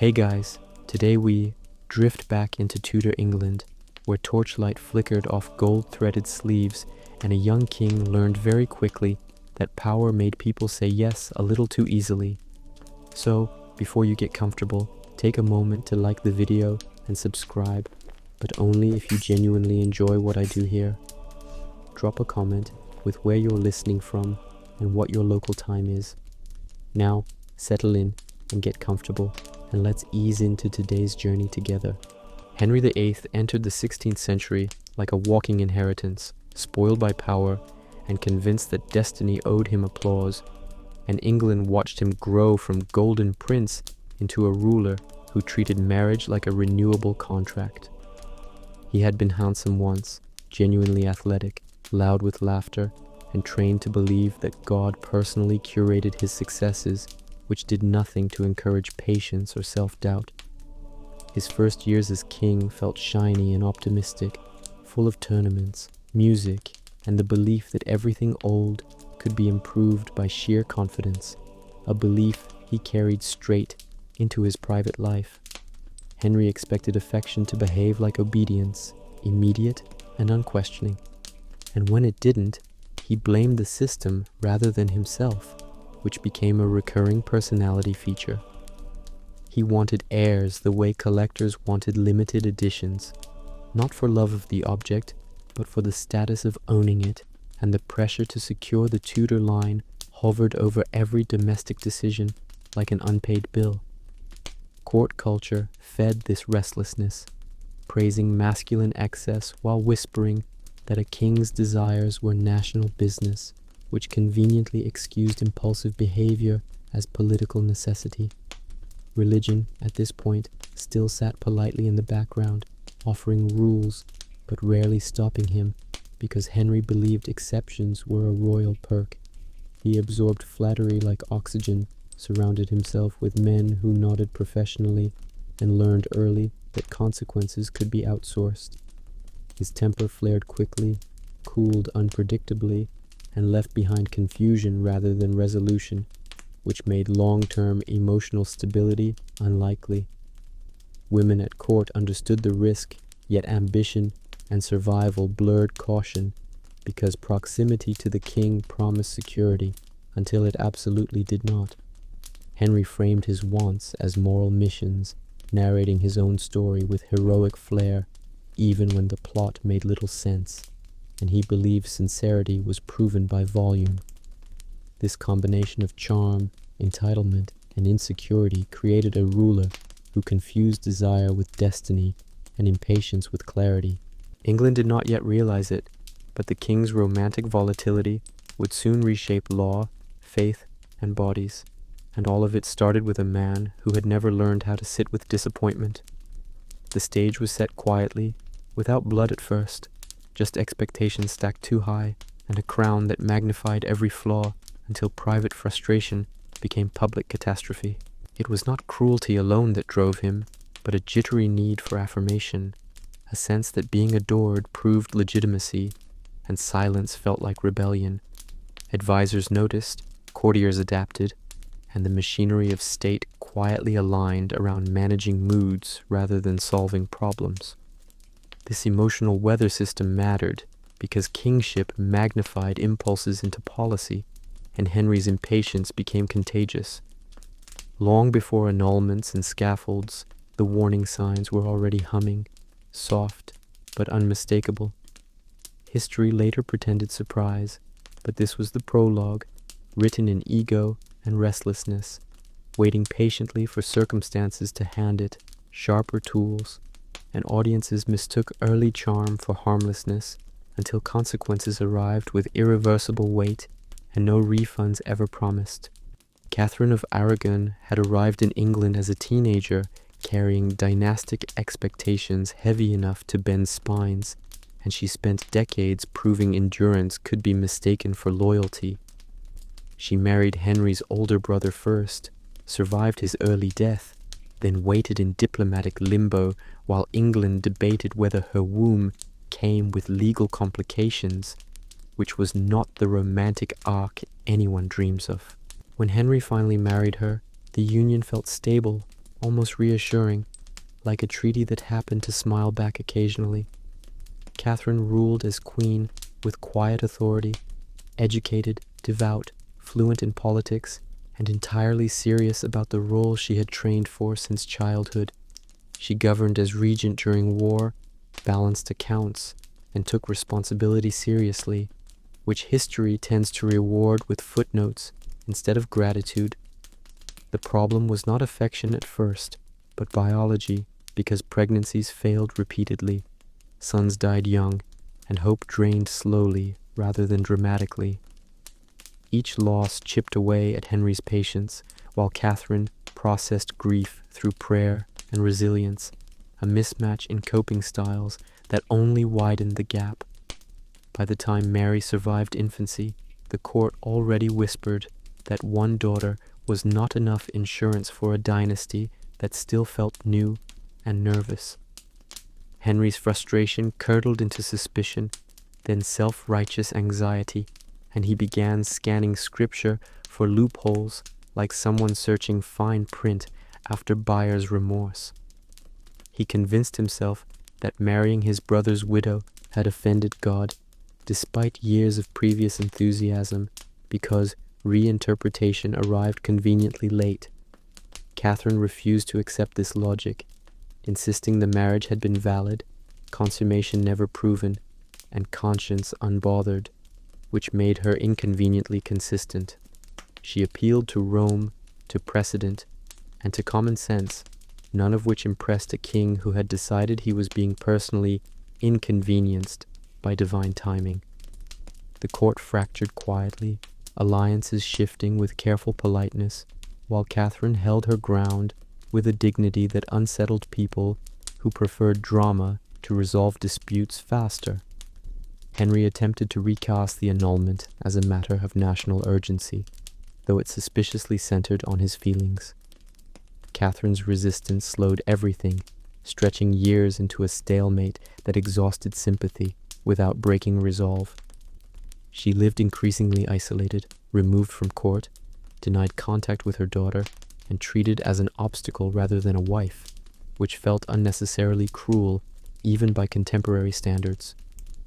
Hey guys, today we drift back into Tudor England, where torchlight flickered off gold-threaded sleeves and a young king learned very quickly that power made people say yes a little too easily. So, before you get comfortable, take a moment to like the video and subscribe, but only if you genuinely enjoy what I do here. Drop a comment with where you're listening from and what your local time is. Now, settle in and get comfortable, and let's ease into today's journey together. Henry VIII entered the 16th century like a walking inheritance, spoiled by power and convinced that destiny owed him applause, and England watched him grow from golden prince into a ruler who treated marriage like a renewable contract. He had been handsome once, genuinely athletic, loud with laughter, and trained to believe that God personally curated his successes, which did nothing to encourage patience or self-doubt. His first years as king felt shiny and optimistic, full of tournaments, music, and the belief that everything old could be improved by sheer confidence, a belief he carried straight into his private life. Henry expected affection to behave like obedience, immediate and unquestioning. And when it didn't, he blamed the system rather than himself, which became a recurring personality feature. He wanted heirs the way collectors wanted limited editions, not for love of the object, but for the status of owning it, and the pressure to secure the Tudor line hovered over every domestic decision like an unpaid bill. Court culture fed this restlessness, praising masculine excess while whispering that a king's desires were national business, which conveniently excused impulsive behavior as political necessity. Religion, at this point, still sat politely in the background, offering rules, but rarely stopping him, because Henry believed exceptions were a royal perk. He absorbed flattery like oxygen, surrounded himself with men who nodded professionally, and learned early that consequences could be outsourced. His temper flared quickly, cooled unpredictably, and left behind confusion rather than resolution, which made long-term emotional stability unlikely. Women at court understood the risk, yet ambition and survival blurred caution, because proximity to the king promised security until it absolutely did not. Henry framed his wants as moral missions, narrating his own story with heroic flair, even when the plot made little sense, and he believed sincerity was proven by volume. This combination of charm, entitlement, and insecurity created a ruler who confused desire with destiny and impatience with clarity. England did not yet realize it, but the king's romantic volatility would soon reshape law, faith, and bodies, and all of it started with a man who had never learned how to sit with disappointment. The stage was set quietly, without blood at first, just expectations stacked too high, and a crown that magnified every flaw until private frustration became public catastrophe. It was not cruelty alone that drove him, but a jittery need for affirmation, a sense that being adored proved legitimacy, and silence felt like rebellion. Advisors noticed, courtiers adapted, and the machinery of state quietly aligned around managing moods rather than solving problems. This emotional weather system mattered because kingship magnified impulses into policy, and Henry's impatience became contagious. Long before annulments and scaffolds, the warning signs were already humming, soft but unmistakable. History later pretended surprise, but this was the prologue, written in ego and restlessness, waiting patiently for circumstances to hand it sharper tools, and audiences mistook early charm for harmlessness until consequences arrived with irreversible weight and no refunds ever promised. Catherine of Aragon had arrived in England as a teenager, carrying dynastic expectations heavy enough to bend spines, and she spent decades proving endurance could be mistaken for loyalty. She married Henry's older brother first, survived his early death, then waited in diplomatic limbo while England debated whether her womb came with legal complications, which was not the romantic arc anyone dreams of. When Henry finally married her, the union felt stable, almost reassuring, like a treaty that happened to smile back occasionally. Catherine ruled as queen with quiet authority, educated, devout, fluent in politics, and entirely serious about the role she had trained for since childhood. She governed as regent during war, balanced accounts, and took responsibility seriously, which history tends to reward with footnotes instead of gratitude. The problem was not affection at first, but biology, because pregnancies failed repeatedly, sons died young, and hope drained slowly rather than dramatically. Each loss chipped away at Henry's patience, while Catherine processed grief through prayer and resilience, a mismatch in coping styles that only widened the gap. By the time Mary survived infancy, the court already whispered that one daughter was not enough insurance for a dynasty that still felt new and nervous. Henry's frustration curdled into suspicion, then self-righteous anxiety, and he began scanning scripture for loopholes like someone searching fine print after buyer's remorse. He convinced himself that marrying his brother's widow had offended God, despite years of previous enthusiasm, because reinterpretation arrived conveniently late. Catherine refused to accept this logic, insisting the marriage had been valid, consummation never proven, and conscience unbothered, which made her inconveniently consistent. She appealed to Rome, to precedent, and to common sense, none of which impressed a king who had decided he was being personally inconvenienced by divine timing. The court fractured quietly, alliances shifting with careful politeness, while Catherine held her ground with a dignity that unsettled people who preferred drama to resolve disputes faster. Henry attempted to recast the annulment as a matter of national urgency, though it suspiciously centered on his feelings. Catherine's resistance slowed everything, stretching years into a stalemate that exhausted sympathy without breaking resolve. She lived increasingly isolated, removed from court, denied contact with her daughter, and treated as an obstacle rather than a wife, which felt unnecessarily cruel even by contemporary standards.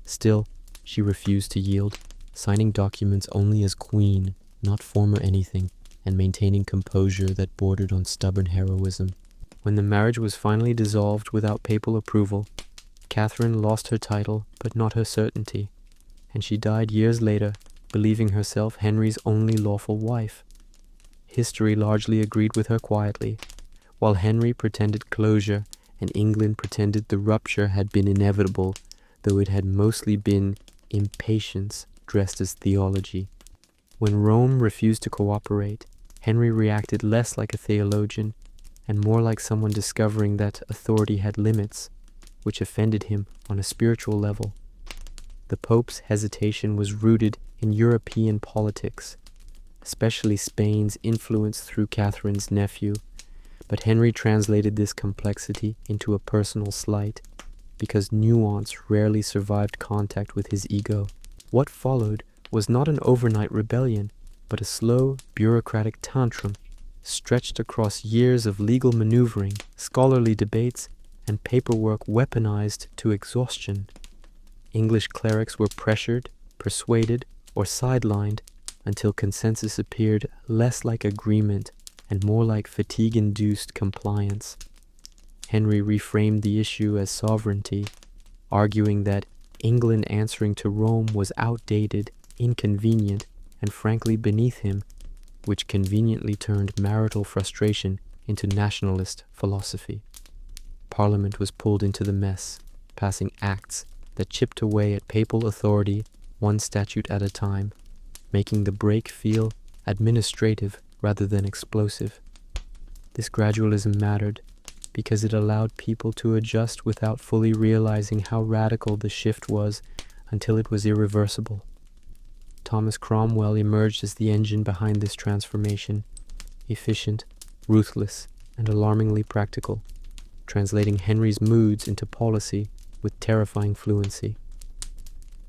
Still, she refused to yield, signing documents only as queen, not former anything, and maintaining composure that bordered on stubborn heroism. When the marriage was finally dissolved without papal approval, Catherine lost her title but not her certainty, and she died years later, believing herself Henry's only lawful wife. History largely agreed with her quietly, while Henry pretended closure and England pretended the rupture had been inevitable, though it had mostly been impatience dressed as theology. When Rome refused to cooperate, Henry reacted less like a theologian and more like someone discovering that authority had limits, which offended him on a spiritual level. The Pope's hesitation was rooted in European politics, especially Spain's influence through Catherine's nephew, but Henry translated this complexity into a personal slight, because nuance rarely survived contact with his ego. What followed was not an overnight rebellion, but a slow, bureaucratic tantrum, stretched across years of legal maneuvering, scholarly debates, and paperwork weaponized to exhaustion. English clerics were pressured, persuaded, or sidelined until consensus appeared less like agreement and more like fatigue-induced compliance. Henry reframed the issue as sovereignty, arguing that England answering to Rome was outdated, inconvenient, and frankly beneath him, which conveniently turned marital frustration into nationalist philosophy. Parliament was pulled into the mess, passing acts that chipped away at papal authority one statute at a time, making the break feel administrative rather than explosive. This gradualism mattered because it allowed people to adjust without fully realizing how radical the shift was until it was irreversible. Thomas Cromwell emerged as the engine behind this transformation, efficient, ruthless, and alarmingly practical, translating Henry's moods into policy with terrifying fluency.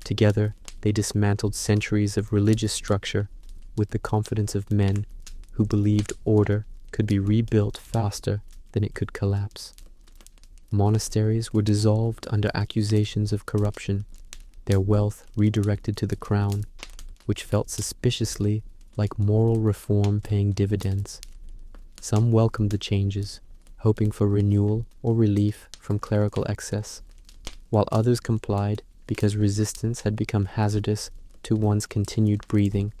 Together, they dismantled centuries of religious structure with the confidence of men who believed order could be rebuilt faster than it could collapse. Monasteries were dissolved under accusations of corruption, their wealth redirected to the crown, which felt suspiciously like moral reform paying dividends. Some welcomed the changes, hoping for renewal or relief from clerical excess, while others complied because resistance had become hazardous to one's continued breathing.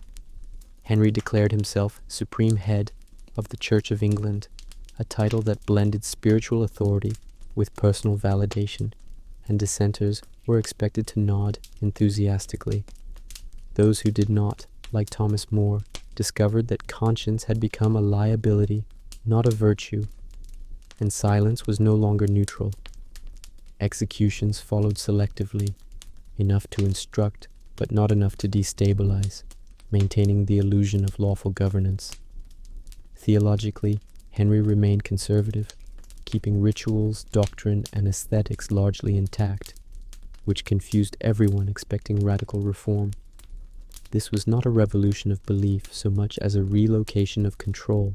Henry declared himself supreme head of the Church of England, a title that blended spiritual authority with personal validation, and dissenters were expected to nod enthusiastically. Those who did not, like Thomas More, discovered that conscience had become a liability, not a virtue, and silence was no longer neutral. Executions followed selectively, enough to instruct, but not enough to destabilize, maintaining the illusion of lawful governance. Theologically, Henry remained conservative, keeping rituals, doctrine, and aesthetics largely intact, which confused everyone expecting radical reform. This was not a revolution of belief so much as a relocation of control,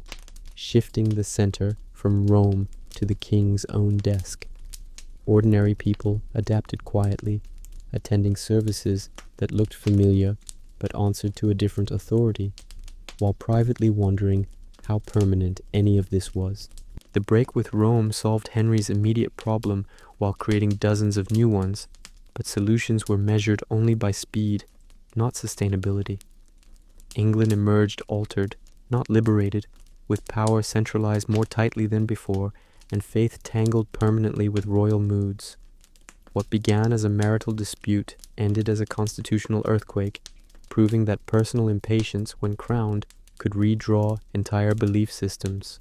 shifting the center from Rome to the king's own desk. Ordinary people adapted quietly, attending services that looked familiar but answered to a different authority, while privately wondering how permanent any of this was. The break with Rome solved Henry's immediate problem while creating dozens of new ones, but solutions were measured only by speed, not sustainability. England emerged altered, not liberated, with power centralized more tightly than before, and faith tangled permanently with royal moods. What began as a marital dispute ended as a constitutional earthquake, proving that personal impatience, when crowned, could redraw entire belief systems.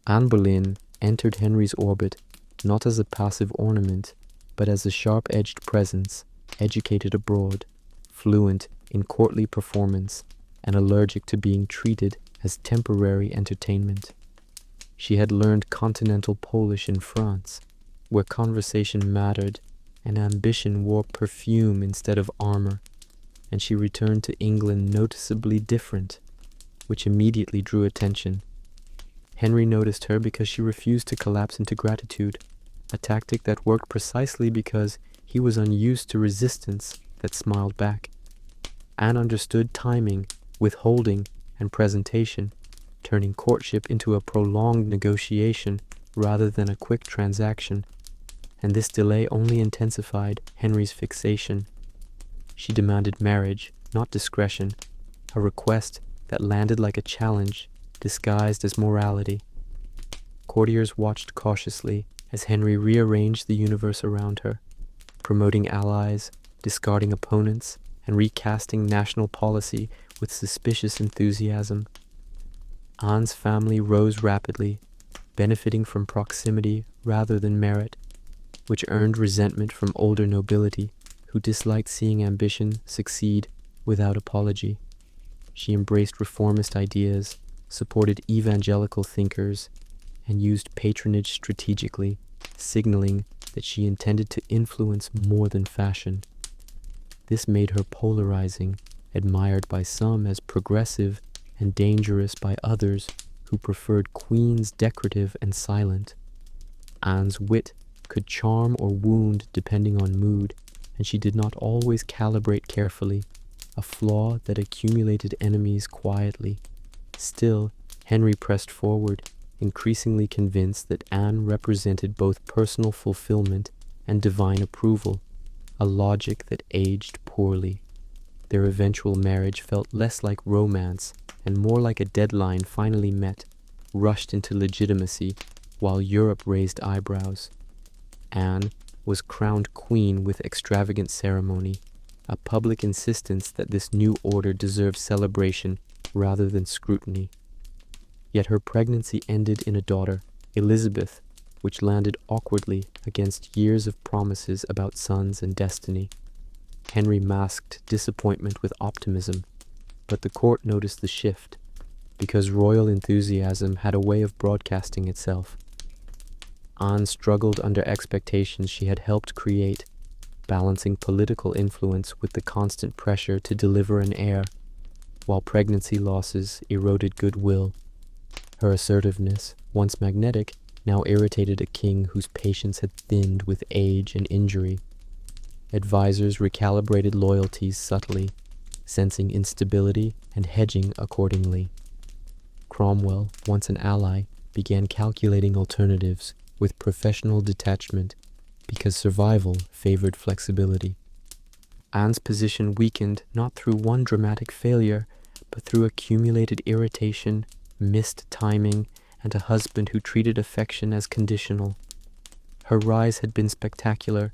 Anne Boleyn entered Henry's orbit not as a passive ornament, but as a sharp-edged presence, educated abroad, fluent in courtly performance, and allergic to being treated as temporary entertainment. She had learned continental Polish in France, where conversation mattered and ambition wore perfume instead of armor, and she returned to England noticeably different, which immediately drew attention. Henry noticed her because she refused to collapse into gratitude, a tactic that worked precisely because he was unused to resistance that smiled back. Anne understood timing, withholding, and presentation, turning courtship into a prolonged negotiation rather than a quick transaction, and this delay only intensified Henry's fixation. She demanded marriage, not discretion, a request that landed like a challenge, disguised as morality. Courtiers watched cautiously as Henry rearranged the universe around her, promoting allies, discarding opponents, and recasting national policy with suspicious enthusiasm. Anne's family rose rapidly, benefiting from proximity rather than merit, which earned resentment from older nobility who disliked seeing ambition succeed without apology. She embraced reformist ideas, supported evangelical thinkers, and used patronage strategically, signaling that she intended to influence more than fashion. This made her polarizing, admired by some as progressive and dangerous by others who preferred queens decorative and silent. Anne's wit could charm or wound depending on mood, and she did not always calibrate carefully, a flaw that accumulated enemies quietly. Still, Henry pressed forward, increasingly convinced that Anne represented both personal fulfillment and divine approval, a logic that aged poorly. Their eventual marriage felt less like romance and more like a deadline finally met, rushed into legitimacy, while Europe raised eyebrows. Anne was crowned queen with extravagant ceremony, a public insistence that this new order deserved celebration rather than scrutiny. Yet her pregnancy ended in a daughter, Elizabeth, which landed awkwardly against years of promises about sons and destiny. Henry masked disappointment with optimism, but the court noticed the shift, because royal enthusiasm had a way of broadcasting itself. Anne struggled under expectations she had helped create, balancing political influence with the constant pressure to deliver an heir, while pregnancy losses eroded goodwill. Her assertiveness, once magnetic, now irritated a king whose patience had thinned with age and injury. Advisors recalibrated loyalties subtly, sensing instability and hedging accordingly. Cromwell, once an ally, began calculating alternatives with professional detachment because survival favored flexibility. Anne's position weakened not through one dramatic failure, but through accumulated irritation, missed timing, and a husband who treated affection as conditional. Her rise had been spectacular,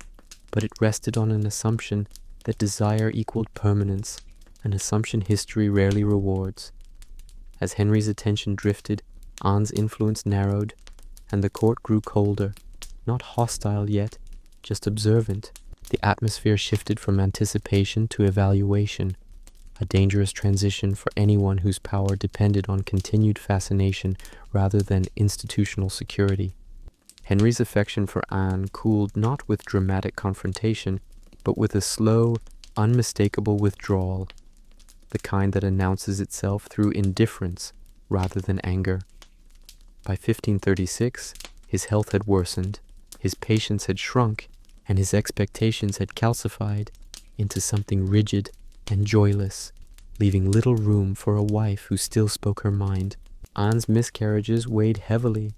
but it rested on an assumption that desire equaled permanence, an assumption history rarely rewards. As Henry's attention drifted, Anne's influence narrowed, and the court grew colder, not hostile yet, just observant. The atmosphere shifted from anticipation to evaluation, a dangerous transition for anyone whose power depended on continued fascination rather than institutional security. Henry's affection for Anne cooled not with dramatic confrontation, but with a slow, unmistakable withdrawal, the kind that announces itself through indifference rather than anger. By 1536, his health had worsened, his patience had shrunk, and his expectations had calcified into something rigid and joyless, leaving little room for a wife who still spoke her mind. Anne's miscarriages weighed heavily,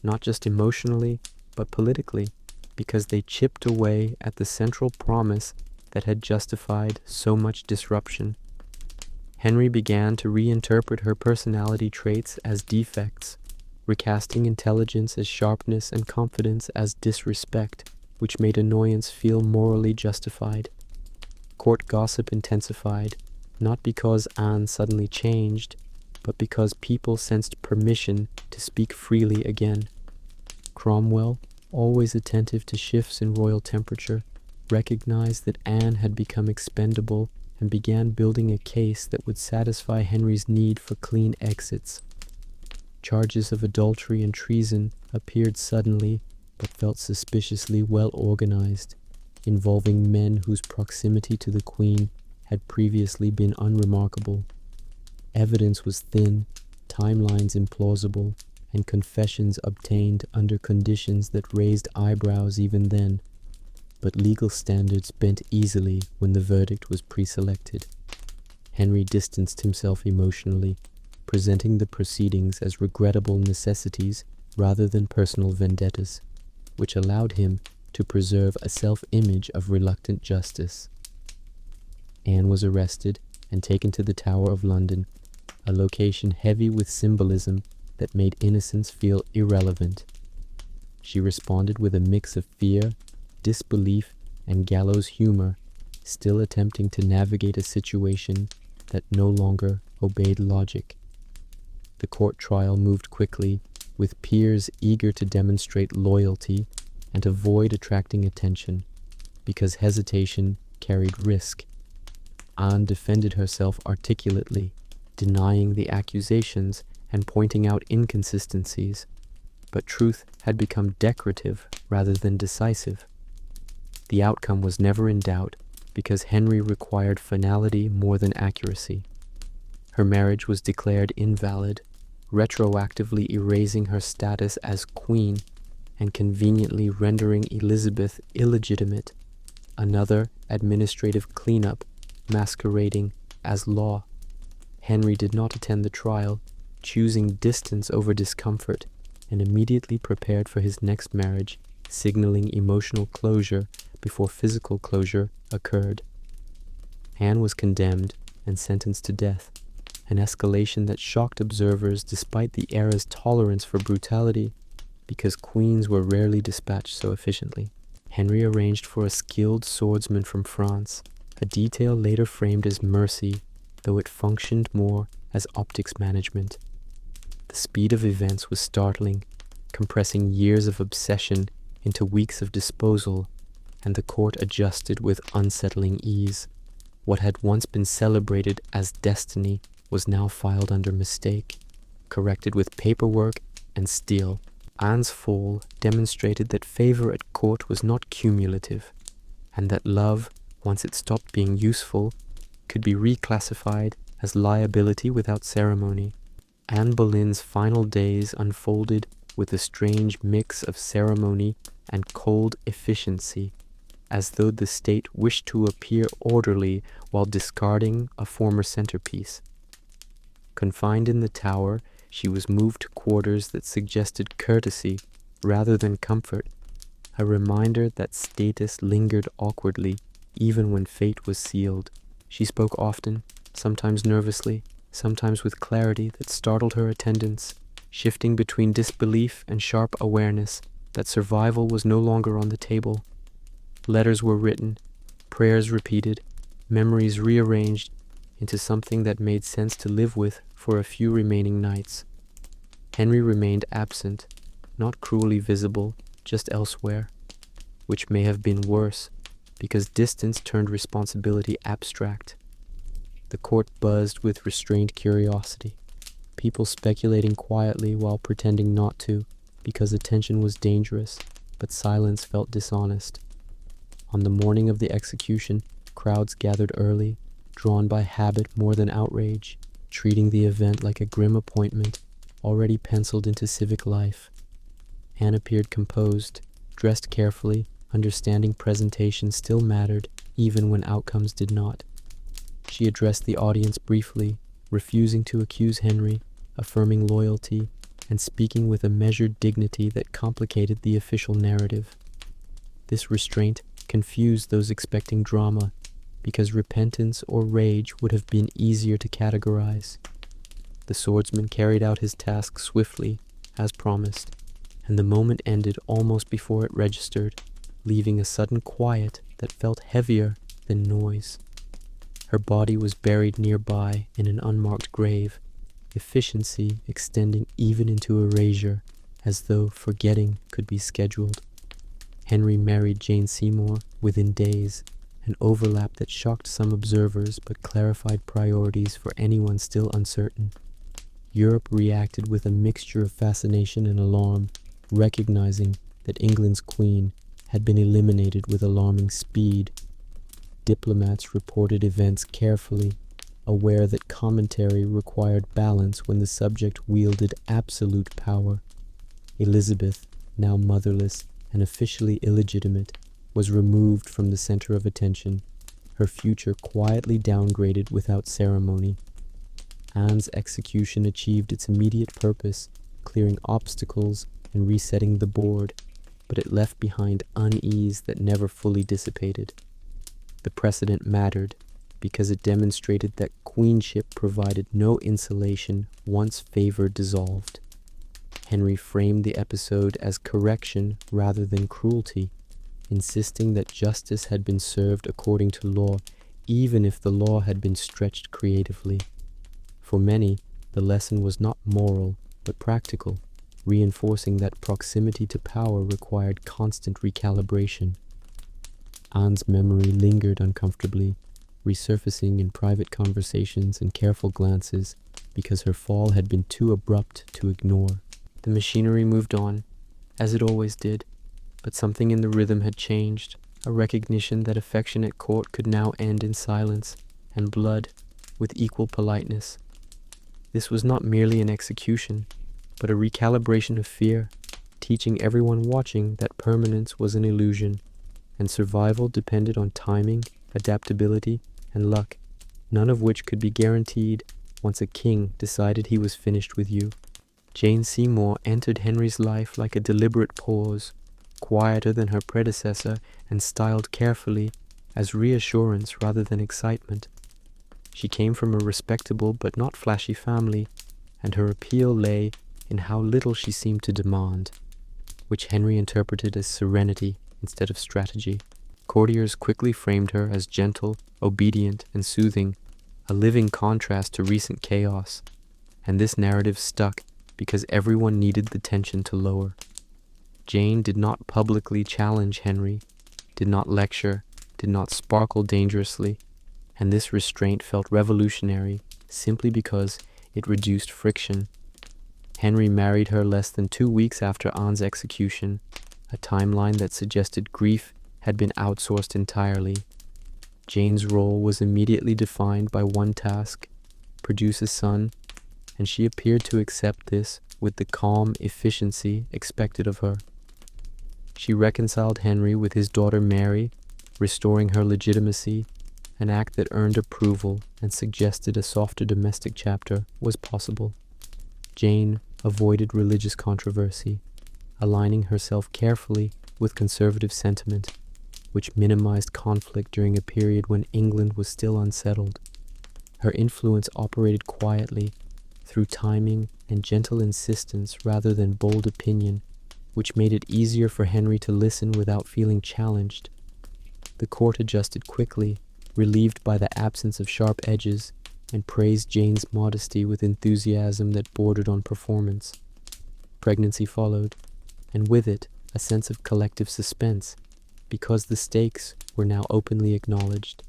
not just emotionally, but politically, because they chipped away at the central promise that had justified so much disruption. Henry began to reinterpret her personality traits as defects, recasting intelligence as sharpness and confidence as disrespect, which made annoyance feel morally justified. Court gossip intensified, not because Anne suddenly changed, but because people sensed permission to speak freely again. Cromwell, always attentive to shifts in royal temperature, recognized that Anne had become expendable and began building a case that would satisfy Henry's need for clean exits. Charges of adultery and treason appeared suddenly, but felt suspiciously well organized, involving men whose proximity to the Queen had previously been unremarkable. Evidence was thin, timelines implausible, and confessions obtained under conditions that raised eyebrows even then, but legal standards bent easily when the verdict was pre-selected. Henry distanced himself emotionally, presenting the proceedings as regrettable necessities rather than personal vendettas, which allowed him to preserve a self-image of reluctant justice. Anne was arrested and taken to the Tower of London, a location heavy with symbolism that made innocence feel irrelevant. She responded with a mix of fear, disbelief, and gallows humor, still attempting to navigate a situation that no longer obeyed logic. The court trial moved quickly, with peers eager to demonstrate loyalty and avoid attracting attention, because hesitation carried risk. Anne defended herself articulately, denying the accusations and pointing out inconsistencies, but truth had become decorative rather than decisive. The outcome was never in doubt, because Henry required finality more than accuracy. Her marriage was declared invalid, retroactively erasing her status as queen and conveniently rendering Elizabeth illegitimate, another administrative cleanup masquerading as law. Henry did not attend the trial, choosing distance over discomfort, and immediately prepared for his next marriage, signaling emotional closure before physical closure occurred. Anne was condemned and sentenced to death, an escalation that shocked observers despite the era's tolerance for brutality, because queens were rarely dispatched so efficiently. Henry arranged for a skilled swordsman from France, a detail later framed as mercy, though it functioned more as optics management. The speed of events was startling, compressing years of obsession into weeks of disposal, and the court adjusted with unsettling ease. What had once been celebrated as destiny was now filed under mistake, corrected with paperwork and steel. Anne's fall demonstrated that favor at court was not cumulative, and that love, once it stopped being useful, could be reclassified as liability without ceremony. Anne Boleyn's final days unfolded with a strange mix of ceremony and cold efficiency, as though the state wished to appear orderly while discarding a former centerpiece. Confined in the tower, she was moved to quarters that suggested courtesy rather than comfort, a reminder that status lingered awkwardly even when fate was sealed. She spoke often, sometimes nervously, sometimes with clarity that startled her attendants, shifting between disbelief and sharp awareness that survival was no longer on the table. Letters were written, prayers repeated, memories rearranged into something that made sense to live with for a few remaining nights. Henry remained absent, not cruelly visible, just elsewhere, which may have been worse, because distance turned responsibility abstract. The court buzzed with restrained curiosity, people speculating quietly while pretending not to, because attention was dangerous, but silence felt dishonest. On the morning of the execution, crowds gathered early, drawn by habit more than outrage, treating the event like a grim appointment already penciled into civic life. Anne appeared composed, dressed carefully, understanding presentation still mattered, even when outcomes did not. She addressed the audience briefly, refusing to accuse Henry, affirming loyalty, and speaking with a measured dignity that complicated the official narrative. This restraint confused those expecting drama, because repentance or rage would have been easier to categorize. The swordsman carried out his task swiftly, as promised, and the moment ended almost before it registered, leaving a sudden quiet that felt heavier than noise. Her body was buried nearby in an unmarked grave, efficiency extending even into erasure, as though forgetting could be scheduled. Henry married Jane Seymour within days, an overlap that shocked some observers but clarified priorities for anyone still uncertain. Europe reacted with a mixture of fascination and alarm, recognizing that England's queen had been eliminated with alarming speed. Diplomats reported events carefully, aware that commentary required balance when the subject wielded absolute power. Elizabeth, now motherless and officially illegitimate, was removed from the center of attention, her future quietly downgraded without ceremony. Anne's execution achieved its immediate purpose, clearing obstacles and resetting the board, but it left behind unease that never fully dissipated. The precedent mattered because it demonstrated that queenship provided no insulation once favor dissolved. Henry framed the episode as correction rather than cruelty, insisting that justice had been served according to law, even if the law had been stretched creatively. For many, the lesson was not moral, but practical, reinforcing that proximity to power required constant recalibration. Anne's memory lingered uncomfortably, resurfacing in private conversations and careful glances, because her fall had been too abrupt to ignore. The machinery moved on, as it always did, but something in the rhythm had changed, a recognition that affection at court could now end in silence, and blood with equal politeness. This was not merely an execution, but a recalibration of fear, teaching everyone watching that permanence was an illusion, and survival depended on timing, adaptability, and luck, none of which could be guaranteed once a king decided he was finished with you. Jane Seymour entered Henry's life like a deliberate pause, quieter than her predecessor and styled carefully as reassurance rather than excitement. She came from a respectable but not flashy family, and her appeal lay in how little she seemed to demand, which Henry interpreted as serenity instead of strategy. Courtiers quickly framed her as gentle, obedient, and soothing, a living contrast to recent chaos, and this narrative stuck because everyone needed the tension to lower. Jane did not publicly challenge Henry, did not lecture, did not sparkle dangerously, and this restraint felt revolutionary simply because it reduced friction. Henry married her less than 2 weeks after Anne's execution, a timeline that suggested grief had been outsourced entirely. Jane's role was immediately defined by one task: produce a son, and she appeared to accept this with the calm efficiency expected of her. She reconciled Henry with his daughter Mary, restoring her legitimacy, an act that earned approval and suggested a softer domestic chapter was possible. Jane avoided religious controversy, aligning herself carefully with conservative sentiment, which minimized conflict during a period when England was still unsettled. Her influence operated quietly, through timing and gentle insistence rather than bold opinion, which made it easier for Henry to listen without feeling challenged. The court adjusted quickly, relieved by the absence of sharp edges, and praised Jane's modesty with enthusiasm that bordered on performance. Pregnancy followed, and with it a sense of collective suspense, because the stakes were now openly acknowledged.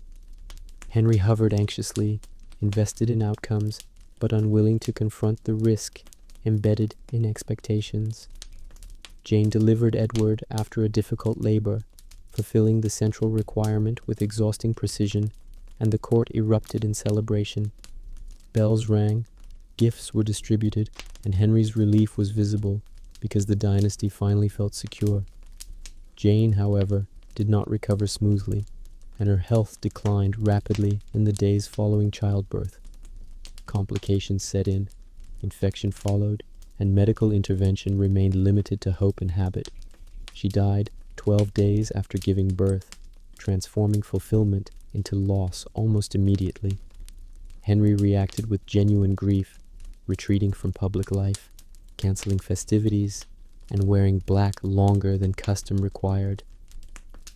Henry hovered anxiously, invested in outcomes, but unwilling to confront the risk embedded in expectations. Jane delivered Edward after a difficult labor, fulfilling the central requirement with exhausting precision, and the court erupted in celebration. Bells rang, gifts were distributed, and Henry's relief was visible because the dynasty finally felt secure. Jane, however, did not recover smoothly, and her health declined rapidly in the days following childbirth. Complications set in, infection followed, and medical intervention remained limited to hope and habit. She died 12 days after giving birth, transforming fulfillment into loss almost immediately. Henry reacted with genuine grief, retreating from public life, canceling festivities, and wearing black longer than custom required.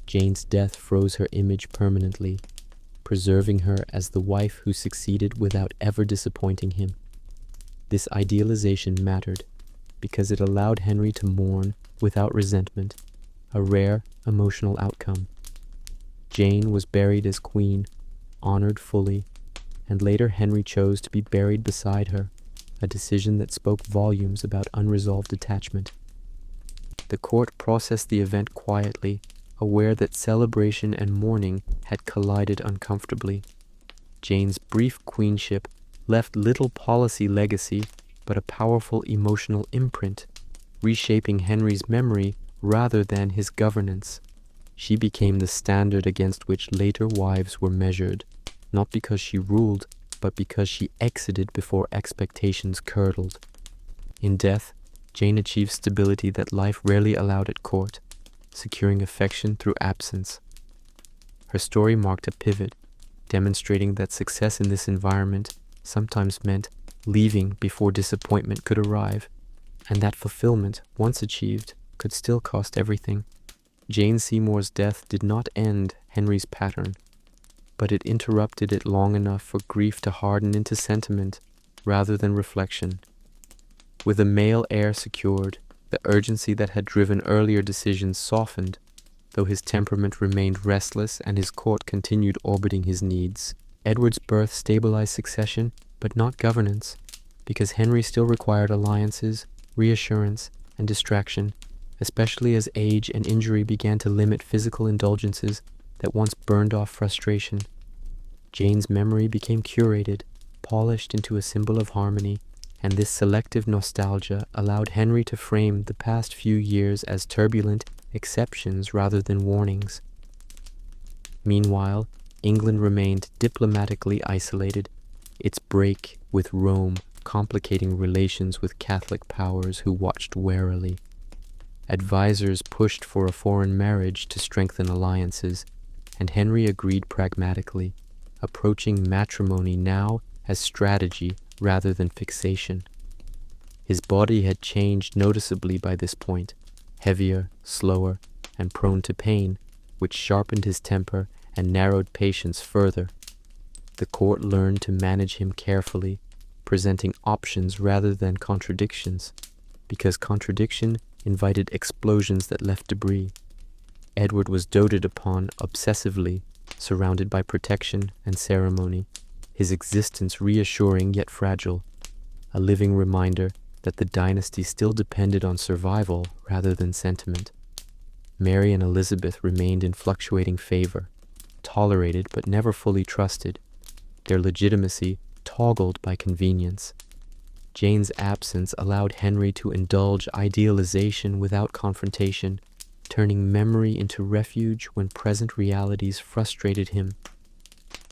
Jane's death froze her image permanently, preserving her as the wife who succeeded without ever disappointing him. This idealization mattered because it allowed Henry to mourn without resentment, a rare emotional outcome. Jane was buried as queen, honored fully, and later Henry chose to be buried beside her, a decision that spoke volumes about unresolved attachment. The court processed the event quietly, aware that celebration and mourning had collided uncomfortably. Jane's brief queenship left little policy legacy, but a powerful emotional imprint, reshaping Henry's memory rather than his governance. She became the standard against which later wives were measured, not because she ruled, but because she exited before expectations curdled. In death, Jane achieved stability that life rarely allowed at court, securing affection through absence. Her story marked a pivot, demonstrating that success in this environment sometimes meant leaving before disappointment could arrive, and that fulfillment, once achieved, could still cost everything. Jane Seymour's death did not end Henry's pattern, but it interrupted it long enough for grief to harden into sentiment rather than reflection. With a male heir secured, the urgency that had driven earlier decisions softened, though his temperament remained restless and his court continued orbiting his needs. Edward's birth stabilized succession, but not governance, because Henry still required alliances, reassurance, and distraction, especially as age and injury began to limit physical indulgences that once burned off frustration. Jane's memory became curated, polished into a symbol of harmony, and this selective nostalgia allowed Henry to frame the past few years as turbulent exceptions rather than warnings. Meanwhile, England remained diplomatically isolated, its break with Rome complicating relations with Catholic powers who watched warily. Advisors pushed for a foreign marriage to strengthen alliances, and Henry agreed pragmatically, approaching matrimony now as strategy rather than fixation. His body had changed noticeably by this point, heavier, slower, and prone to pain, which sharpened his temper and narrowed patience further. The court learned to manage him carefully, presenting options rather than contradictions, because contradiction invited explosions that left debris. Edward was doted upon obsessively, surrounded by protection and ceremony, his existence reassuring yet fragile, a living reminder that the dynasty still depended on survival rather than sentiment. Mary and Elizabeth remained in fluctuating favor, tolerated but never fully trusted, their legitimacy toggled by convenience. Jane's absence allowed Henry to indulge idealization without confrontation, turning memory into refuge when present realities frustrated him.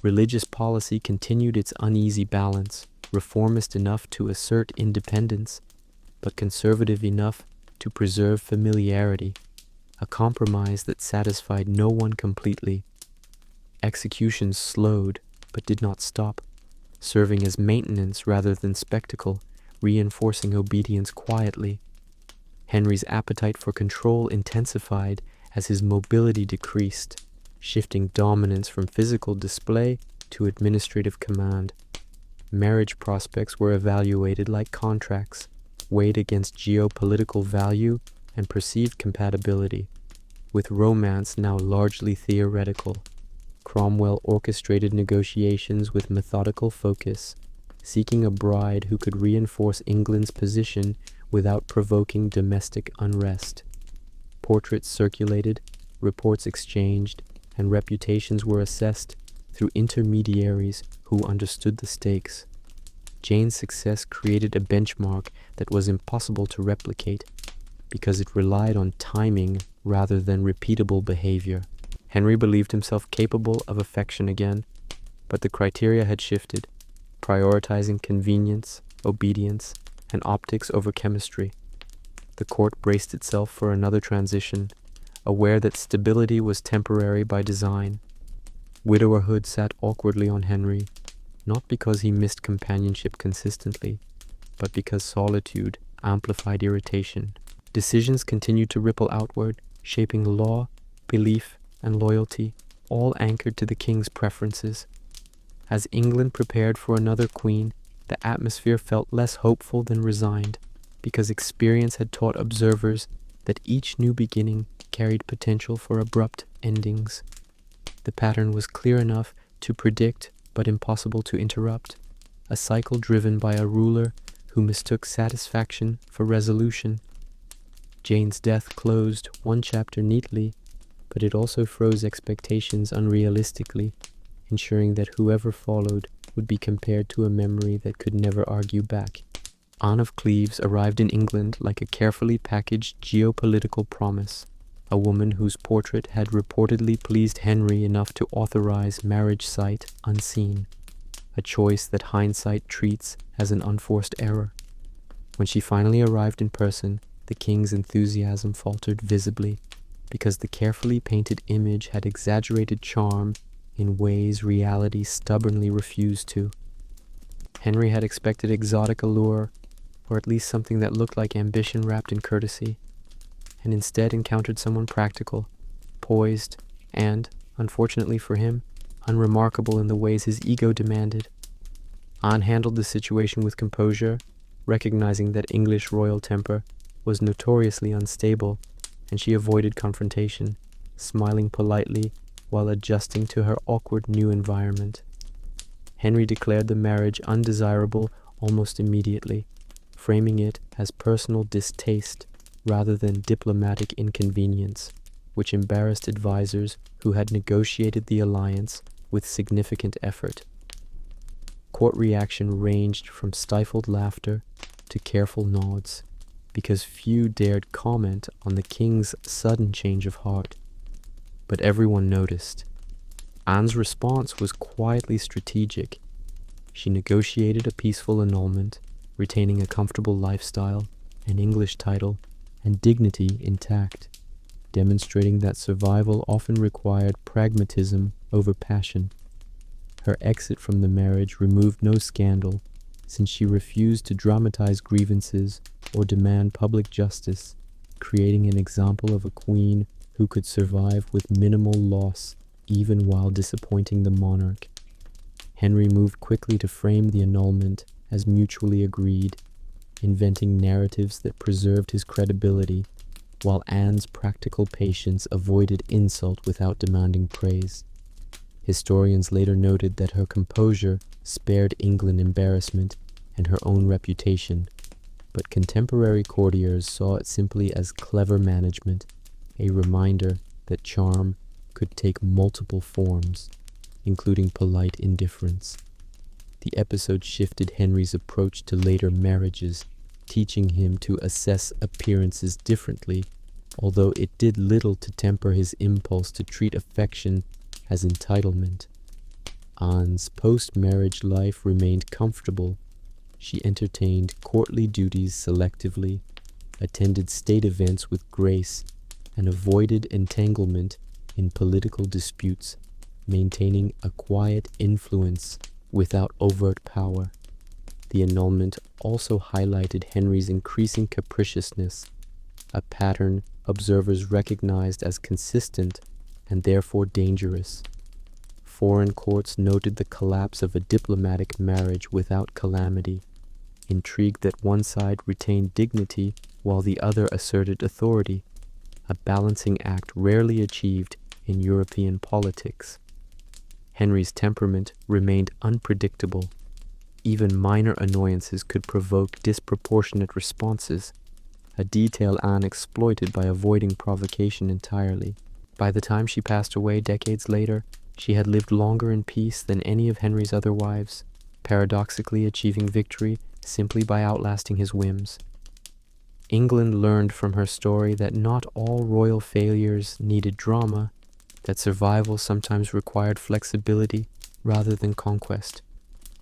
Religious policy continued its uneasy balance, reformist enough to assert independence, but conservative enough to preserve familiarity, a compromise that satisfied no one completely. Executions slowed, but did not stop, serving as maintenance rather than spectacle, reinforcing obedience quietly. Henry's appetite for control intensified as his mobility decreased, shifting dominance from physical display to administrative command. Marriage prospects were evaluated like contracts, weighed against geopolitical value and perceived compatibility. With romance now largely theoretical, Cromwell orchestrated negotiations with methodical focus, seeking a bride who could reinforce England's position without provoking domestic unrest. Portraits circulated, reports exchanged, and reputations were assessed through intermediaries who understood the stakes. Jane's success created a benchmark that was impossible to replicate because it relied on timing rather than repeatable behavior. Henry believed himself capable of affection again, but the criteria had shifted, prioritizing convenience, obedience, and optics over chemistry. The court braced itself for another transition, aware that stability was temporary by design. Widowerhood sat awkwardly on Henry, not because he missed companionship consistently, but because solitude amplified irritation. Decisions continued to ripple outward, shaping law, belief, and loyalty, all anchored to the king's preferences. As England prepared for another queen, the atmosphere felt less hopeful than resigned, because experience had taught observers that each new beginning carried potential for abrupt endings. The pattern was clear enough to predict, but impossible to interrupt, a cycle driven by a ruler who mistook satisfaction for resolution. Jane's death closed one chapter neatly, but it also froze expectations unrealistically, ensuring that whoever followed would be compared to a memory that could never argue back. Anne of Cleves arrived in England like a carefully packaged geopolitical promise, a woman whose portrait had reportedly pleased Henry enough to authorize marriage sight unseen, a choice that hindsight treats as an unforced error. When she finally arrived in person, the king's enthusiasm faltered visibly, because the carefully painted image had exaggerated charm in ways reality stubbornly refused to. Henry had expected exotic allure, or at least something that looked like ambition wrapped in courtesy, and instead encountered someone practical, poised, and, unfortunately for him, unremarkable in the ways his ego demanded. Anne handled the situation with composure, recognizing that English royal temper was notoriously unstable, and she avoided confrontation, smiling politely while adjusting to her awkward new environment. Henry declared the marriage undesirable almost immediately, framing it as personal distaste rather than diplomatic inconvenience, which embarrassed advisors who had negotiated the alliance with significant effort. Court reaction ranged from stifled laughter to careful nods, because few dared comment on the king's sudden change of heart. But everyone noticed. Anne's response was quietly strategic. She negotiated a peaceful annulment, retaining a comfortable lifestyle, an English title, and dignity intact, demonstrating that survival often required pragmatism over passion. Her exit from the marriage removed no scandal, since she refused to dramatize grievances or demand public justice, creating an example of a queen who could survive with minimal loss even while disappointing the monarch. Henry moved quickly to frame the annulment as mutually agreed, inventing narratives that preserved his credibility, while Anne's practical patience avoided insult without demanding praise. Historians later noted that her composure spared England embarrassment and her own reputation, but contemporary courtiers saw it simply as clever management, a reminder that charm could take multiple forms, including polite indifference. The episode shifted Henry's approach to later marriages, teaching him to assess appearances differently, although it did little to temper his impulse to treat affection as entitlement. Anne's post-marriage life remained comfortable. She entertained courtly duties selectively, attended state events with grace, and avoided entanglement in political disputes, maintaining a quiet influence without overt power. The annulment also highlighted Henry's increasing capriciousness, a pattern observers recognized as consistent and therefore dangerous. Foreign courts noted the collapse of a diplomatic marriage without calamity, intrigued that one side retained dignity while the other asserted authority, a balancing act rarely achieved in European politics. Henry's temperament remained unpredictable. Even minor annoyances could provoke disproportionate responses, a detail Anne exploited by avoiding provocation entirely. By the time she passed away decades later, she had lived longer in peace than any of Henry's other wives, paradoxically achieving victory simply by outlasting his whims. England learned from her story that not all royal failures needed drama, that survival sometimes required flexibility rather than conquest,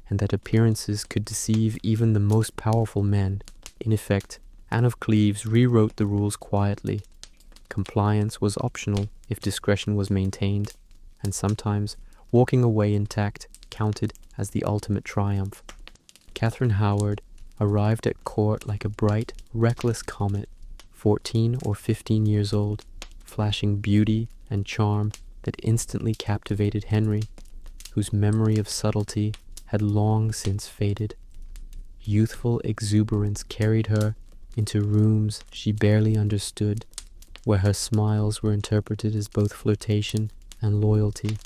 and that appearances could deceive even the most powerful men. In effect, Anne of Cleves rewrote the rules quietly. Compliance was optional if discretion was maintained, and sometimes walking away intact counted as the ultimate triumph. Catherine Howard arrived at court like a bright, reckless comet, 14 or 15 years old, flashing beauty and charm that instantly captivated Henry, whose memory of subtlety had long since faded. Youthful exuberance carried her into rooms she barely understood, where her smiles were interpreted as both flirtation and loyalty,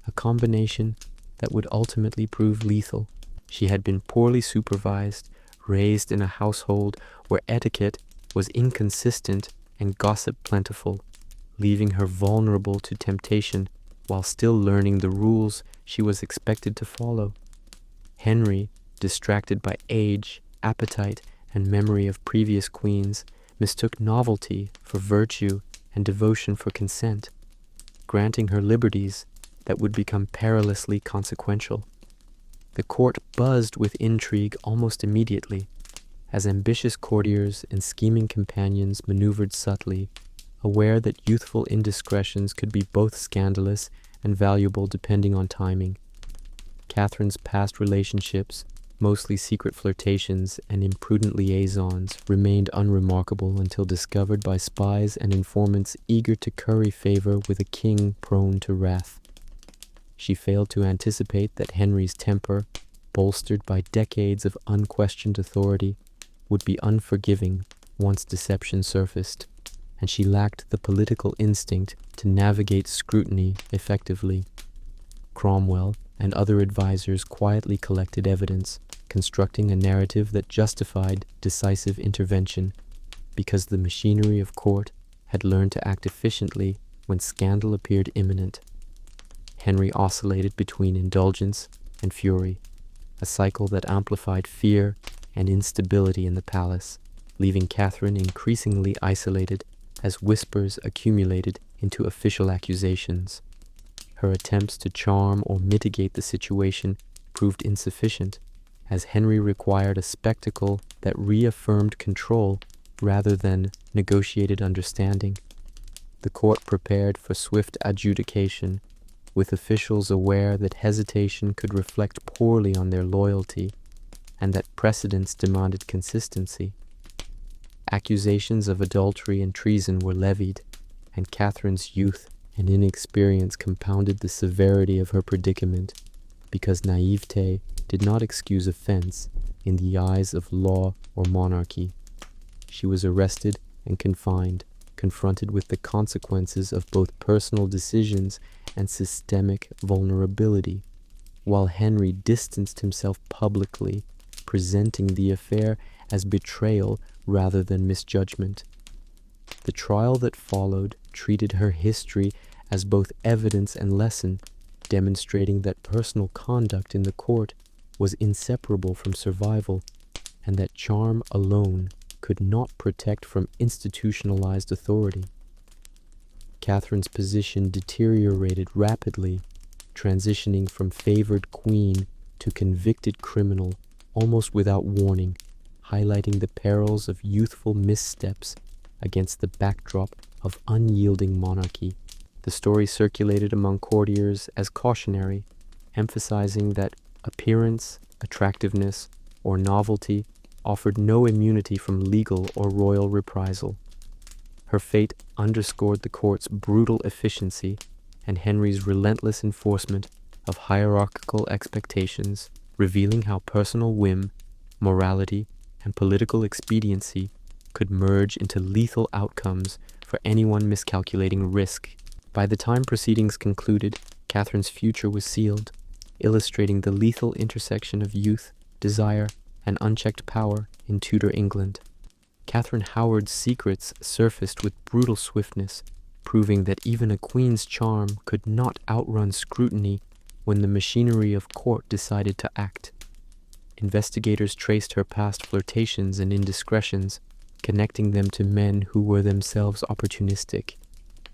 a combination that would ultimately prove lethal. She had been poorly supervised, raised in a household where etiquette was inconsistent and gossip plentiful, leaving her vulnerable to temptation while still learning the rules she was expected to follow. Henry, distracted by age, appetite, and memory of previous queens, mistook novelty for virtue and devotion for consent, granting her liberties that would become perilously consequential. The court buzzed with intrigue almost immediately, as ambitious courtiers and scheming companions maneuvered subtly, aware that youthful indiscretions could be both scandalous and valuable depending on timing. Catherine's past relationships, mostly secret flirtations and imprudent liaisons, remained unremarkable until discovered by spies and informants eager to curry favor with a king prone to wrath. She failed to anticipate that Henry's temper, bolstered by decades of unquestioned authority, would be unforgiving once deception surfaced, and she lacked the political instinct to navigate scrutiny effectively. Cromwell and other advisors quietly collected evidence, constructing a narrative that justified decisive intervention, because the machinery of court had learned to act efficiently when scandal appeared imminent. Henry oscillated between indulgence and fury, a cycle that amplified fear and instability in the palace, leaving Catherine increasingly isolated as whispers accumulated into official accusations. Her attempts to charm or mitigate the situation proved insufficient, as Henry required a spectacle that reaffirmed control rather than negotiated understanding. The court prepared for swift adjudication, with officials aware that hesitation could reflect poorly on their loyalty and that precedents demanded consistency. Accusations of adultery and treason were levied, and Catherine's youth and inexperience compounded the severity of her predicament, because naivete did not excuse offense in the eyes of law or monarchy. She was arrested and confined, confronted with the consequences of both personal decisions and systemic vulnerability, while Henry distanced himself publicly, presenting the affair as betrayal rather than misjudgment. The trial that followed treated her history as both evidence and lesson, demonstrating that personal conduct in the court was inseparable from survival, and that charm alone could not protect from institutionalized authority. Catherine's position deteriorated rapidly, transitioning from favored queen to convicted criminal almost without warning, highlighting the perils of youthful missteps against the backdrop of unyielding monarchy. The story circulated among courtiers as cautionary, emphasizing that appearance, attractiveness, or novelty offered no immunity from legal or royal reprisal. Her fate underscored the court's brutal efficiency and Henry's relentless enforcement of hierarchical expectations, revealing how personal whim, morality, and political expediency could merge into lethal outcomes for anyone miscalculating risk. By the time proceedings concluded, Catherine's future was sealed, illustrating the lethal intersection of youth, desire, and unchecked power in Tudor England. Catherine Howard's secrets surfaced with brutal swiftness, proving that even a queen's charm could not outrun scrutiny when the machinery of court decided to act. Investigators traced her past flirtations and indiscretions, connecting them to men who were themselves opportunistic,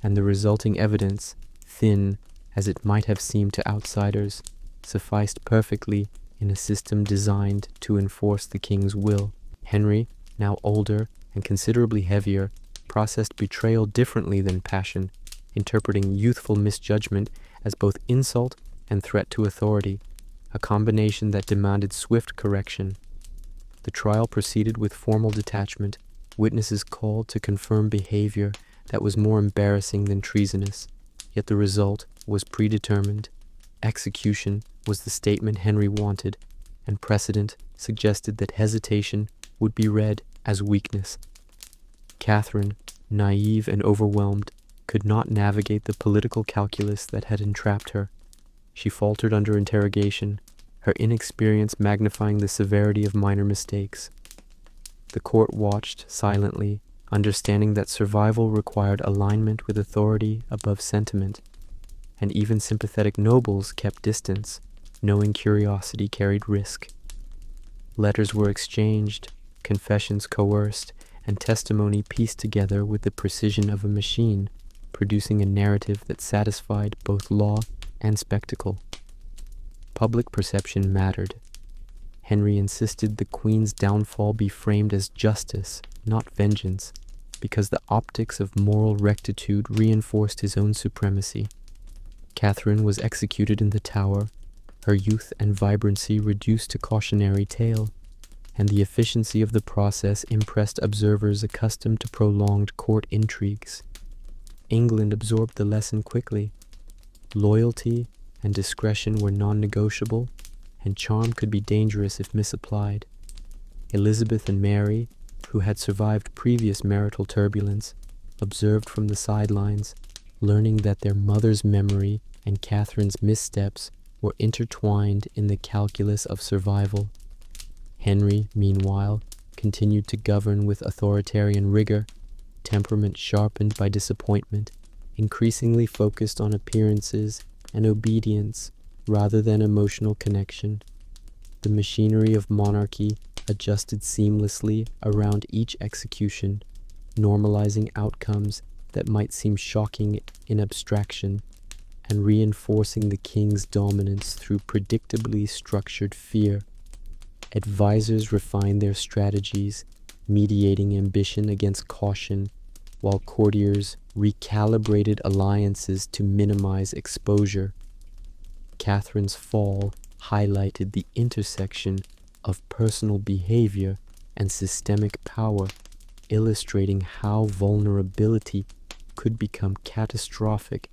and the resulting evidence, thin as it might have seemed to outsiders, sufficed perfectly in a system designed to enforce the king's will. Henry, now older and considerably heavier, processed betrayal differently than passion, interpreting youthful misjudgment as both insult and threat to authority, a combination that demanded swift correction. The trial proceeded with formal detachment, witnesses called to confirm behavior that was more embarrassing than treasonous, yet the result was predetermined. Execution was the statement Henry wanted, and precedent suggested that hesitation would be read as weakness. Catherine, naive and overwhelmed, could not navigate the political calculus that had entrapped her. She faltered under interrogation, her inexperience magnifying the severity of minor mistakes. The court watched silently, understanding that survival required alignment with authority above sentiment, and even sympathetic nobles kept distance, knowing curiosity carried risk. Letters were exchanged, confessions coerced, and testimony pieced together with the precision of a machine, producing a narrative that satisfied both law and spectacle. Public perception mattered. Henry insisted the Queen's downfall be framed as justice, not vengeance, because the optics of moral rectitude reinforced his own supremacy. Catherine was executed in the Tower, her youth and vibrancy reduced to cautionary tale, and the efficiency of the process impressed observers accustomed to prolonged court intrigues. England absorbed the lesson quickly. Loyalty and discretion were non-negotiable, and charm could be dangerous if misapplied. Elizabeth and Mary, who had survived previous marital turbulence, observed from the sidelines, learning that their mother's memory and Catherine's missteps were intertwined in the calculus of survival. Henry, meanwhile, continued to govern with authoritarian rigor, temperament sharpened by disappointment, increasingly focused on appearances and obedience rather than emotional connection. The machinery of monarchy adjusted seamlessly around each execution, normalizing outcomes that might seem shocking in abstraction, and reinforcing the king's dominance through predictably structured fear. Advisors refined their strategies, mediating ambition against caution, while courtiers recalibrated alliances to minimize exposure. Catherine's fall highlighted the intersection of personal behavior and systemic power, illustrating how vulnerability could become catastrophic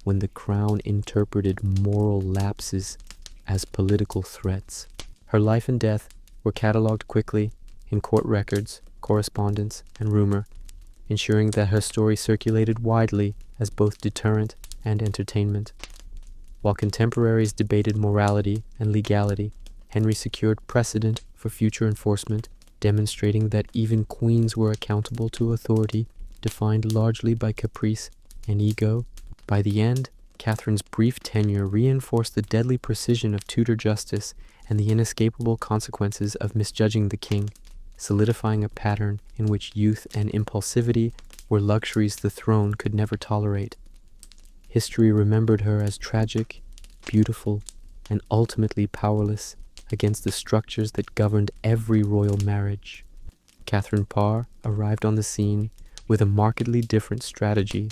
when the crown interpreted moral lapses as political threats. Her life and death were catalogued quickly in court records, correspondence, and rumor, ensuring that her story circulated widely as both deterrent and entertainment. While contemporaries debated morality and legality, Henry secured precedent for future enforcement, demonstrating that even queens were accountable to authority defined largely by caprice and ego. By the end, Catherine's brief tenure reinforced the deadly precision of Tudor justice and the inescapable consequences of misjudging the king, solidifying a pattern in which youth and impulsivity were luxuries the throne could never tolerate. History remembered her as tragic, beautiful, and ultimately powerless against the structures that governed every royal marriage. Catherine Parr arrived on the scene with a markedly different strategy,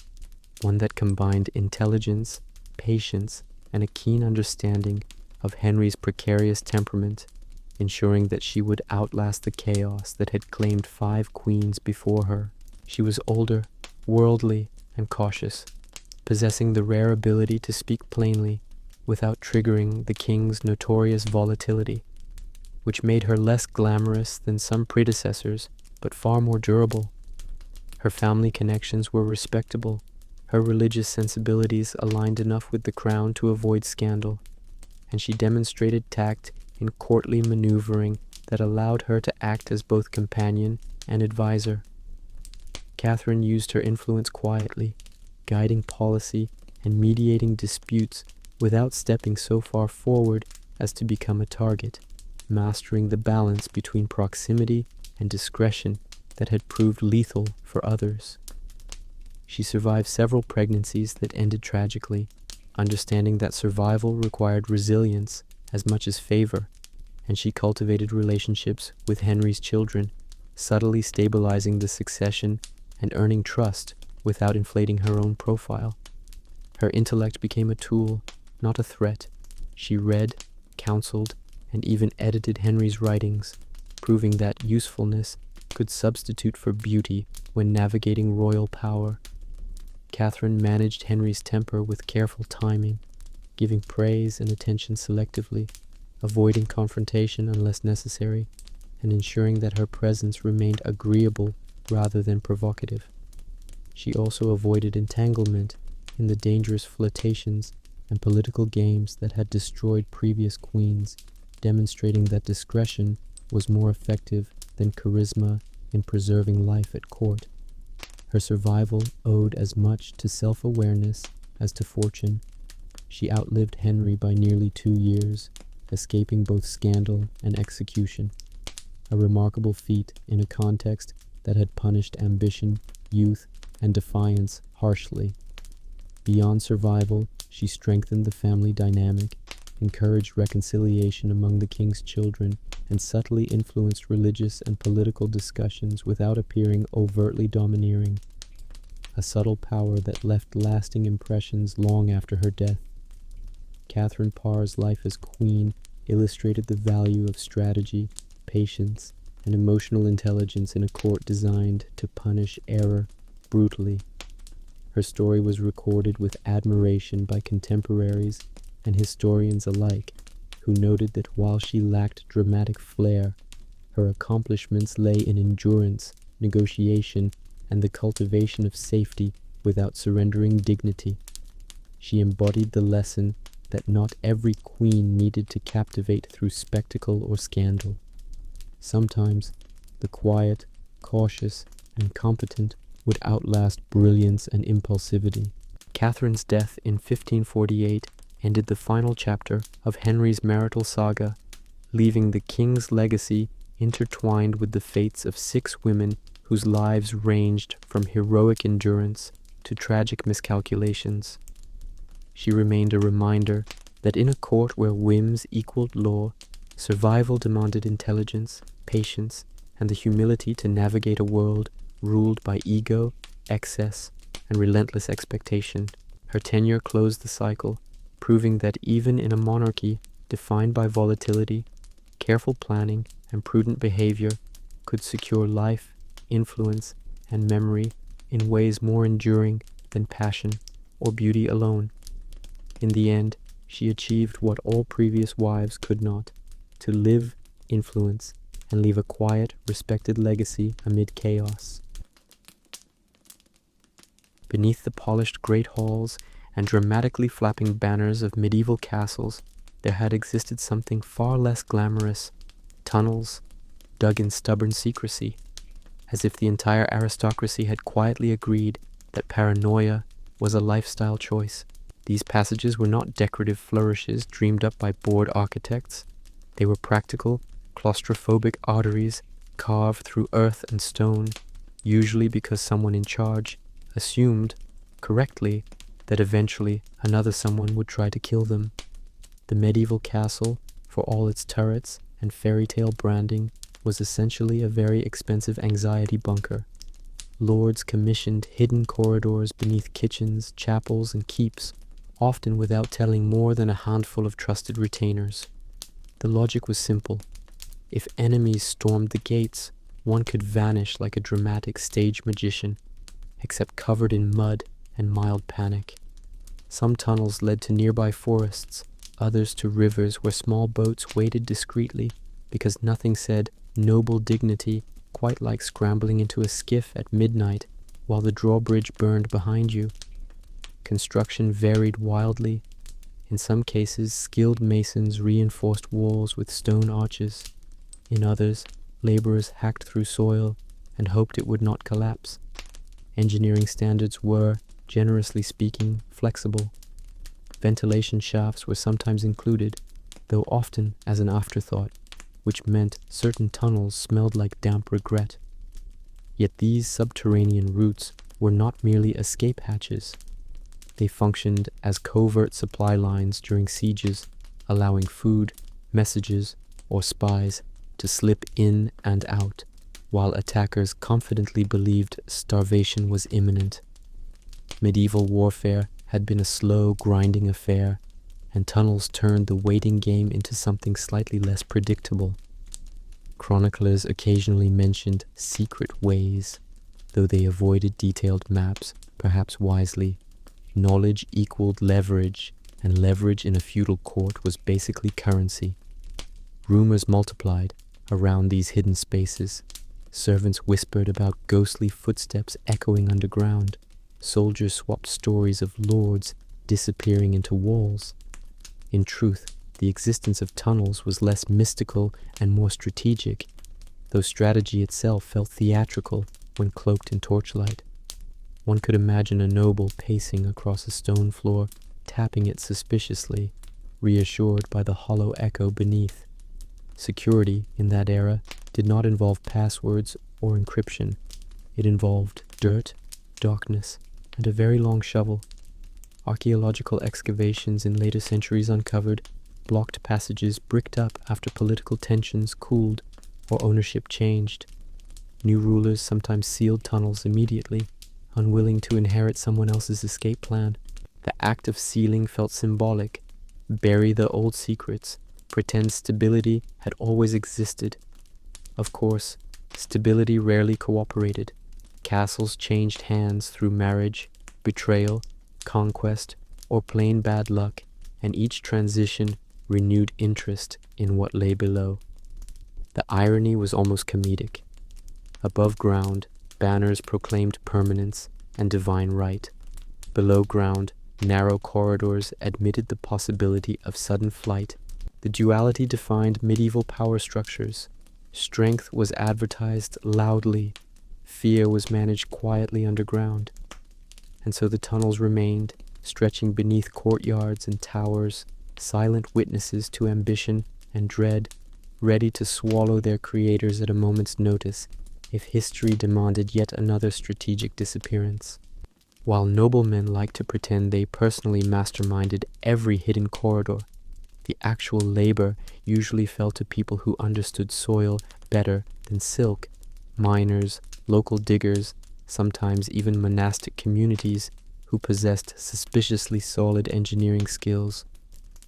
one that combined intelligence, patience, and a keen understanding of Henry's precarious temperament, ensuring that she would outlast the chaos that had claimed 5 queens before her. She was older, worldly, and cautious, possessing the rare ability to speak plainly without triggering the king's notorious volatility, which made her less glamorous than some predecessors, but far more durable. Her family connections were respectable, her religious sensibilities aligned enough with the crown to avoid scandal, and she demonstrated tact in courtly maneuvering that allowed her to act as both companion and advisor. Catherine used her influence quietly, guiding policy and mediating disputes without stepping so far forward as to become a target, mastering the balance between proximity and discretion that had proved lethal for others. She survived several pregnancies that ended tragically, understanding that survival required resilience as much as favor, and she cultivated relationships with Henry's children, subtly stabilizing the succession and earning trust without inflating her own profile. Her intellect became a tool, not a threat. She read, counseled, and even edited Henry's writings, proving that usefulness could substitute for beauty when navigating royal power. Catherine managed Henry's temper with careful timing, giving praise and attention selectively, avoiding confrontation unless necessary, and ensuring that her presence remained agreeable rather than provocative. She also avoided entanglement in the dangerous flirtations and political games that had destroyed previous queens, demonstrating that discretion was more effective than charisma in preserving life at court. Her survival owed as much to self-awareness as to fortune. She outlived Henry by nearly 2 years, escaping both scandal and execution, a remarkable feat in a context that had punished ambition, youth, and defiance harshly. Beyond survival, she strengthened the family dynamic, encouraged reconciliation among the king's children, and subtly influenced religious and political discussions without appearing overtly domineering, a subtle power that left lasting impressions long after her death. Catherine Parr's life as queen illustrated the value of strategy, patience, and emotional intelligence in a court designed to punish error brutally. Her story was recorded with admiration by contemporaries and historians alike, who noted that while she lacked dramatic flair, her accomplishments lay in endurance, negotiation, and the cultivation of safety without surrendering dignity. She embodied the lesson that not every queen needed to captivate through spectacle or scandal. Sometimes the quiet, cautious, and competent would outlast brilliance and impulsivity. Catherine's death in 1548 ended the final chapter of Henry's marital saga, leaving the king's legacy intertwined with the fates of 6 women whose lives ranged from heroic endurance to tragic miscalculations. She remained a reminder that in a court where whims equaled law, survival demanded intelligence, patience, and the humility to navigate a world ruled by ego, excess, and relentless expectation. Her tenure closed the cycle, proving that even in a monarchy defined by volatility, careful planning and prudent behavior could secure life, influence, and memory in ways more enduring than passion or beauty alone. In the end, she achieved what all previous wives could not: to live, influence, and leave a quiet, respected legacy amid chaos. Beneath the polished great halls and dramatically flapping banners of medieval castles, there had existed something far less glamorous: tunnels, dug in stubborn secrecy, as if the entire aristocracy had quietly agreed that paranoia was a lifestyle choice. These passages were not decorative flourishes dreamed up by bored architects. They were practical, claustrophobic arteries carved through earth and stone, usually because someone in charge assumed, correctly, that eventually another someone would try to kill them. The medieval castle, for all its turrets and fairy tale branding, was essentially a very expensive anxiety bunker. Lords commissioned hidden corridors beneath kitchens, chapels, and keeps, often without telling more than a handful of trusted retainers. The logic was simple. If enemies stormed the gates, one could vanish like a dramatic stage magician, except covered in mud and mild panic. Some tunnels led to nearby forests, others to rivers where small boats waited discreetly because nothing said noble dignity quite like scrambling into a skiff at midnight while the drawbridge burned behind you. Construction varied wildly. In some cases, skilled masons reinforced walls with stone arches. In others, laborers hacked through soil and hoped it would not collapse. Engineering standards were, generously speaking, flexible. Ventilation shafts were sometimes included, though often as an afterthought, which meant certain tunnels smelled like damp regret. Yet these subterranean routes were not merely escape hatches. They functioned as covert supply lines during sieges, allowing food, messages, or spies to slip in and out, while attackers confidently believed starvation was imminent. Medieval warfare had been a slow, grinding affair, and tunnels turned the waiting game into something slightly less predictable. Chroniclers occasionally mentioned secret ways, though they avoided detailed maps, perhaps wisely. Knowledge equaled leverage, and leverage in a feudal court was basically currency. Rumors multiplied around these hidden spaces. Servants whispered about ghostly footsteps echoing underground. Soldiers swapped stories of lords disappearing into walls. In truth, the existence of tunnels was less mystical and more strategic, though strategy itself felt theatrical when cloaked in torchlight. One could imagine a noble pacing across a stone floor, tapping it suspiciously, reassured by the hollow echo beneath. Security, in that era, did not involve passwords or encryption. It involved dirt, darkness, and a very long shovel. Archaeological excavations in later centuries uncovered blocked passages bricked up after political tensions cooled or ownership changed. New rulers sometimes sealed tunnels immediately, unwilling to inherit someone else's escape plan. The act of sealing felt symbolic. Bury the old secrets. Pretend stability had always existed. Of course, stability rarely cooperated. Castles changed hands through marriage, betrayal, conquest, or plain bad luck, and each transition renewed interest in what lay below. The irony was almost comedic. Above ground, banners proclaimed permanence and divine right. Below ground, narrow corridors admitted the possibility of sudden flight. The duality defined medieval power structures. Strength was advertised loudly. Fear was managed quietly underground. And so the tunnels remained, stretching beneath courtyards and towers, silent witnesses to ambition and dread, ready to swallow their creators at a moment's notice if history demanded yet another strategic disappearance. While noblemen liked to pretend they personally masterminded every hidden corridor, the actual labor usually fell to people who understood soil better than silk: miners, local diggers, sometimes even monastic communities who possessed suspiciously solid engineering skills.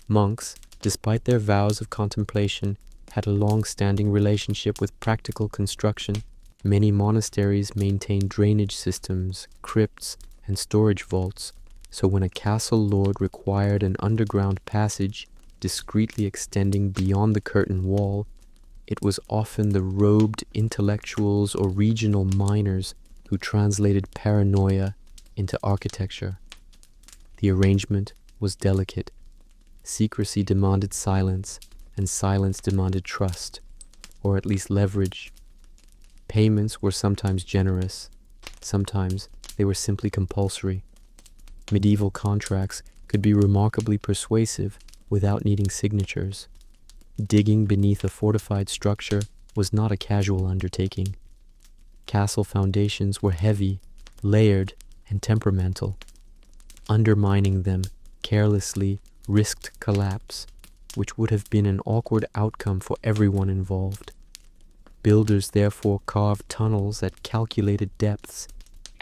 Monks, despite their vows of contemplation, had a long-standing relationship with practical construction. Many monasteries maintained drainage systems, crypts, and storage vaults, so when a castle lord required an underground passage discreetly extending beyond the curtain wall, it was often the robed intellectuals or regional miners who translated paranoia into architecture. The arrangement was delicate. Secrecy demanded silence, and silence demanded trust, or at least leverage. Payments were sometimes generous, sometimes they were simply compulsory. Medieval contracts could be remarkably persuasive without needing signatures. Digging beneath a fortified structure was not a casual undertaking. Castle foundations were heavy, layered, and temperamental. Undermining them carelessly risked collapse, which would have been an awkward outcome for everyone involved. Builders therefore carved tunnels at calculated depths,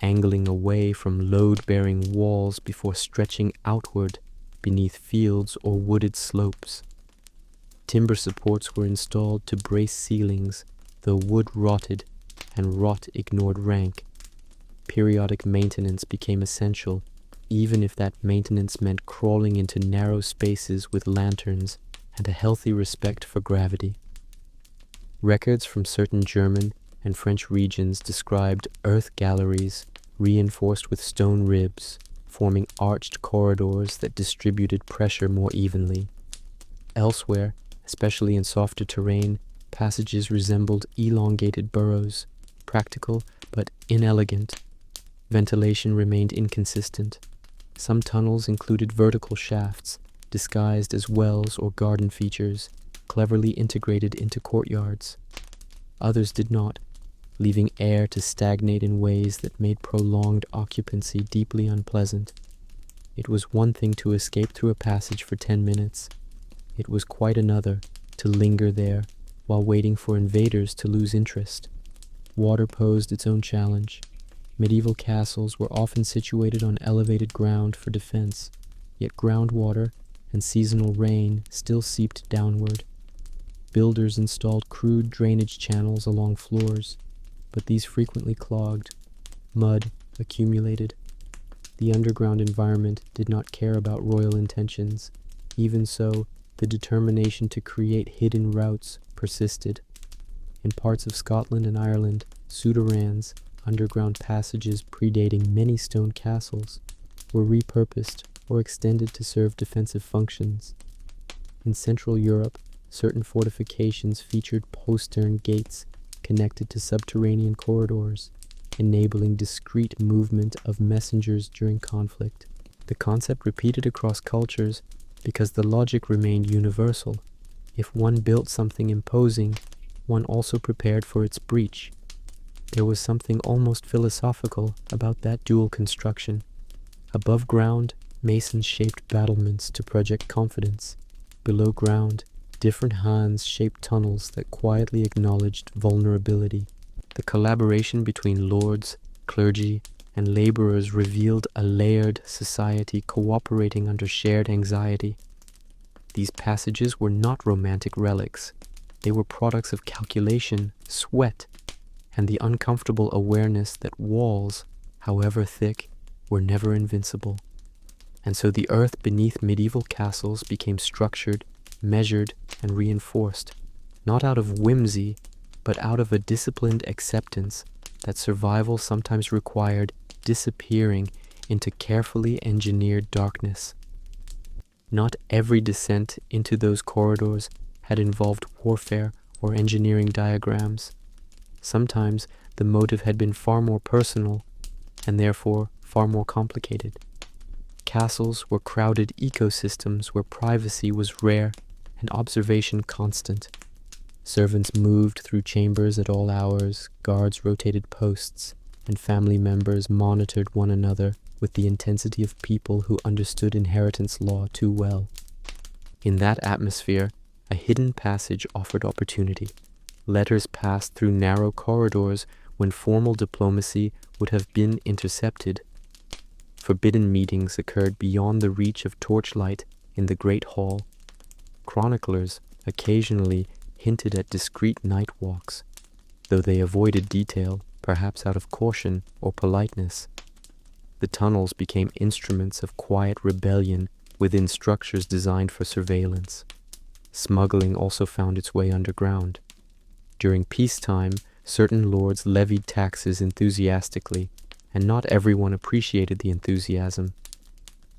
angling away from load-bearing walls before stretching outward beneath fields or wooded slopes. Timber supports were installed to brace ceilings, though wood rotted and rot ignored rank. Periodic maintenance became essential, even if that maintenance meant crawling into narrow spaces with lanterns and a healthy respect for gravity. Records from certain German and French regions described earth galleries reinforced with stone ribs, forming arched corridors that distributed pressure more evenly. Elsewhere, especially in softer terrain, passages resembled elongated burrows, practical but inelegant. Ventilation remained inconsistent. Some tunnels included vertical shafts, disguised as wells or garden features, cleverly integrated into courtyards. Others did not, leaving air to stagnate in ways that made prolonged occupancy deeply unpleasant. It was one thing to escape through a passage for 10 minutes. It was quite another to linger there while waiting for invaders to lose interest. Water posed its own challenge. Medieval castles were often situated on elevated ground for defense, yet groundwater and seasonal rain still seeped downward. Builders installed crude drainage channels along floors, but these frequently clogged. Mud accumulated. The underground environment did not care about royal intentions. Even so, the determination to create hidden routes persisted. In parts of Scotland and Ireland, souterrains, underground passages predating many stone castles, were repurposed or extended to serve defensive functions. In Central Europe, certain fortifications featured postern gates connected to subterranean corridors, enabling discreet movement of messengers during conflict. The concept repeated across cultures because the logic remained universal. If one built something imposing, one also prepared for its breach. There was something almost philosophical about that dual construction. Above ground, masons shaped battlements to project confidence. Below ground, different hands shaped tunnels that quietly acknowledged vulnerability. The collaboration between lords, clergy, and laborers revealed a layered society cooperating under shared anxiety. These passages were not romantic relics. They were products of calculation, sweat, and the uncomfortable awareness that walls, however thick, were never invincible. And so the earth beneath medieval castles became structured, measured, and reinforced, not out of whimsy, but out of a disciplined acceptance that survival sometimes required disappearing into carefully engineered darkness. Not every descent into those corridors had involved warfare or engineering diagrams. Sometimes the motive had been far more personal, and therefore far more complicated. Castles were crowded ecosystems where privacy was rare and observation constant. Servants moved through chambers at all hours, guards rotated posts, and family members monitored one another with the intensity of people who understood inheritance law too well. In that atmosphere, a hidden passage offered opportunity. Letters passed through narrow corridors when formal diplomacy would have been intercepted. Forbidden meetings occurred beyond the reach of torchlight in the great hall. Chroniclers occasionally hinted at discreet night walks, though they avoided detail, perhaps out of caution or politeness. The tunnels became instruments of quiet rebellion within structures designed for surveillance. Smuggling also found its way underground. During peacetime, certain lords levied taxes enthusiastically, and not everyone appreciated the enthusiasm.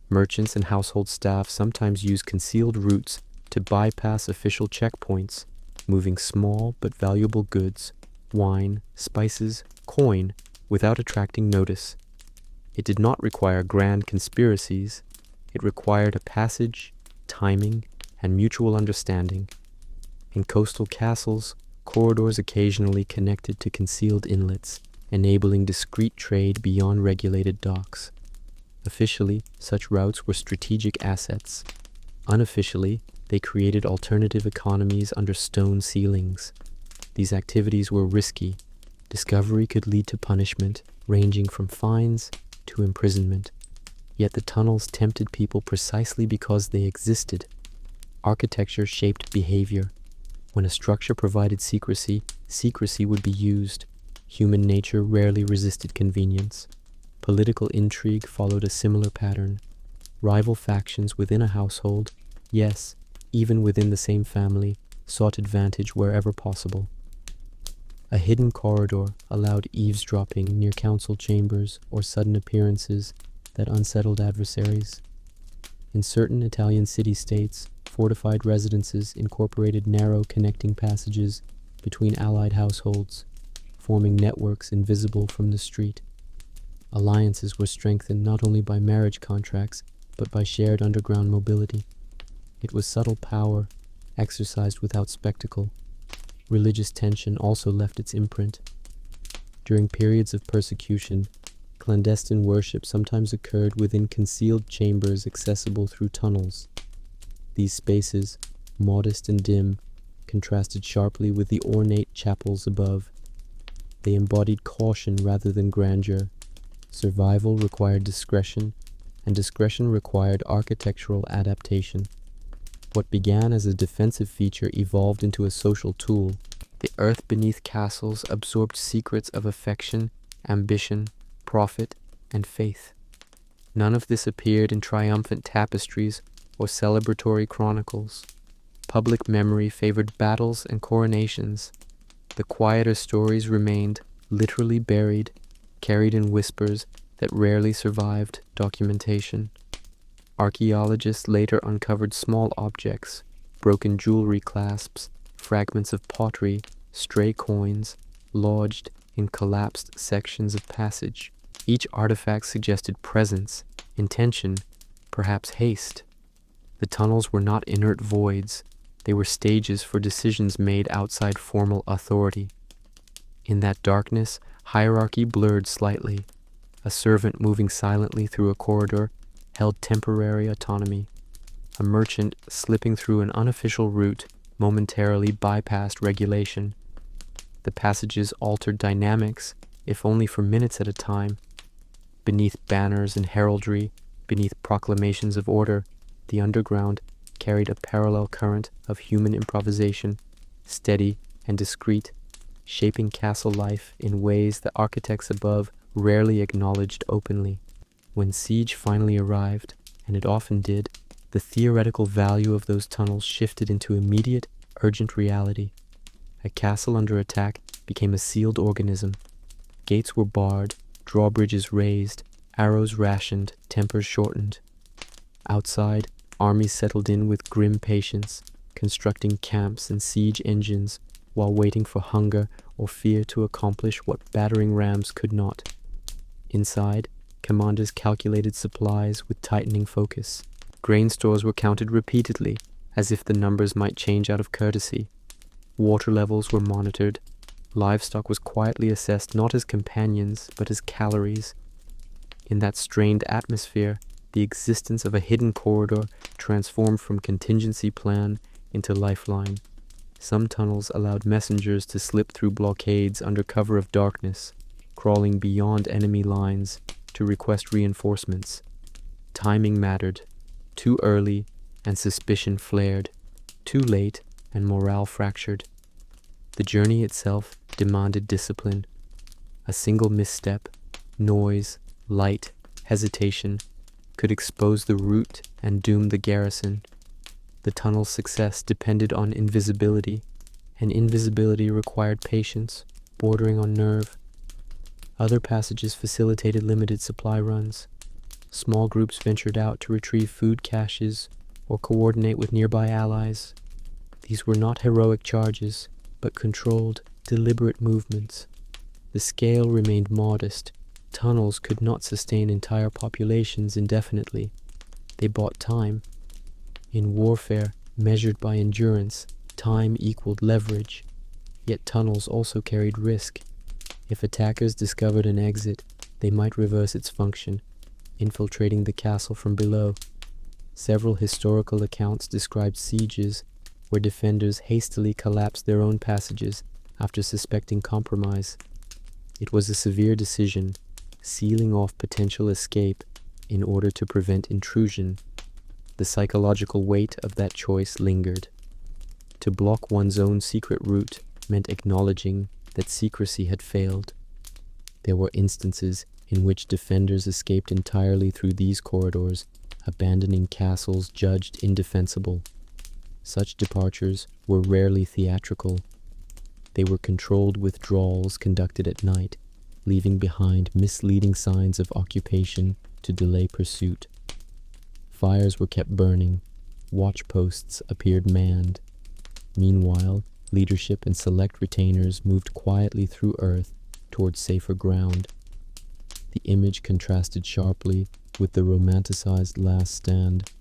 Merchants and household staff sometimes used concealed routes to bypass official checkpoints, moving small but valuable goods, wine, spices, coin, without attracting notice. It did not require grand conspiracies. It required a passage, timing, and mutual understanding. In coastal castles, corridors occasionally connected to concealed inlets, enabling discreet trade beyond regulated docks. Officially, such routes were strategic assets. Unofficially, they created alternative economies under stone ceilings. These activities were risky. Discovery could lead to punishment, ranging from fines to imprisonment. Yet the tunnels tempted people precisely because they existed. Architecture shaped behavior. When a structure provided secrecy, secrecy would be used. Human nature rarely resisted convenience. Political intrigue followed a similar pattern. Rival factions within a household, yes, even within the same family, sought advantage wherever possible. A hidden corridor allowed eavesdropping near council chambers or sudden appearances that unsettled adversaries. In certain Italian city-states, fortified residences incorporated narrow connecting passages between allied households, forming networks invisible from the street. Alliances were strengthened not only by marriage contracts, but by shared underground mobility. It was subtle power, exercised without spectacle. Religious tension also left its imprint. During periods of persecution, clandestine worship sometimes occurred within concealed chambers accessible through tunnels. These spaces, modest and dim, contrasted sharply with the ornate chapels above. They embodied caution rather than grandeur. Survival required discretion, and discretion required architectural adaptation. What began as a defensive feature evolved into a social tool. The earth beneath castles absorbed secrets of affection, ambition, profit, and faith. None of this appeared in triumphant tapestries or celebratory chronicles. Public memory favored battles and coronations. The quieter stories remained, literally buried, carried in whispers that rarely survived documentation. Archaeologists later uncovered small objects, broken jewelry clasps, fragments of pottery, stray coins, lodged in collapsed sections of passage. Each artifact suggested presence, intention, perhaps haste. The tunnels were not inert voids. They were stages for decisions made outside formal authority. In that darkness, hierarchy blurred slightly. A servant moving silently through a corridor held temporary autonomy. A merchant slipping through an unofficial route momentarily bypassed regulation. The passages altered dynamics, if only for minutes at a time. Beneath banners and heraldry, beneath proclamations of order, the underground carried a parallel current of human improvisation, steady and discreet, shaping castle life in ways the architects above rarely acknowledged openly. When siege finally arrived, and it often did, the theoretical value of those tunnels shifted into immediate, urgent reality. A castle under attack became a sealed organism. Gates were barred, drawbridges raised, arrows rationed, tempers shortened. Outside, armies settled in with grim patience, constructing camps and siege engines while waiting for hunger or fear to accomplish what battering rams could not. Inside, commanders calculated supplies with tightening focus. Grain stores were counted repeatedly, as if the numbers might change out of courtesy. Water levels were monitored. Livestock was quietly assessed not as companions, but as calories. In that strained atmosphere, the existence of a hidden corridor transformed from contingency plan into lifeline. Some tunnels allowed messengers to slip through blockades under cover of darkness, crawling beyond enemy lines to request reinforcements. Timing mattered. Too early, and suspicion flared. Too late, and morale fractured. The journey itself demanded discipline. A single misstep, noise, light, hesitation, could expose the route and doom the garrison. The tunnel's success depended on invisibility, and invisibility required patience, bordering on nerve. Other passages facilitated limited supply runs. Small groups ventured out to retrieve food caches or coordinate with nearby allies. These were not heroic charges, but controlled, deliberate movements. The scale remained modest. tunnels could not sustain entire populations indefinitely. They bought time. In warfare, measured by endurance, time equaled leverage. Yet tunnels also carried risk. If attackers discovered an exit, they might reverse its function, infiltrating the castle from below. Several historical accounts describe sieges where defenders hastily collapsed their own passages after suspecting compromise. It was a severe decision, sealing off potential escape in order to prevent intrusion. The psychological weight of that choice lingered. To block one's own secret route meant acknowledging that secrecy had failed. There were instances in which defenders escaped entirely through these corridors, abandoning castles judged indefensible. Such departures were rarely theatrical. They were controlled withdrawals conducted at night, leaving behind misleading signs of occupation to delay pursuit. Fires were kept burning. Watch posts appeared manned. Meanwhile, leadership and select retainers moved quietly through earth towards safer ground. The image contrasted sharply with the romanticized last stand.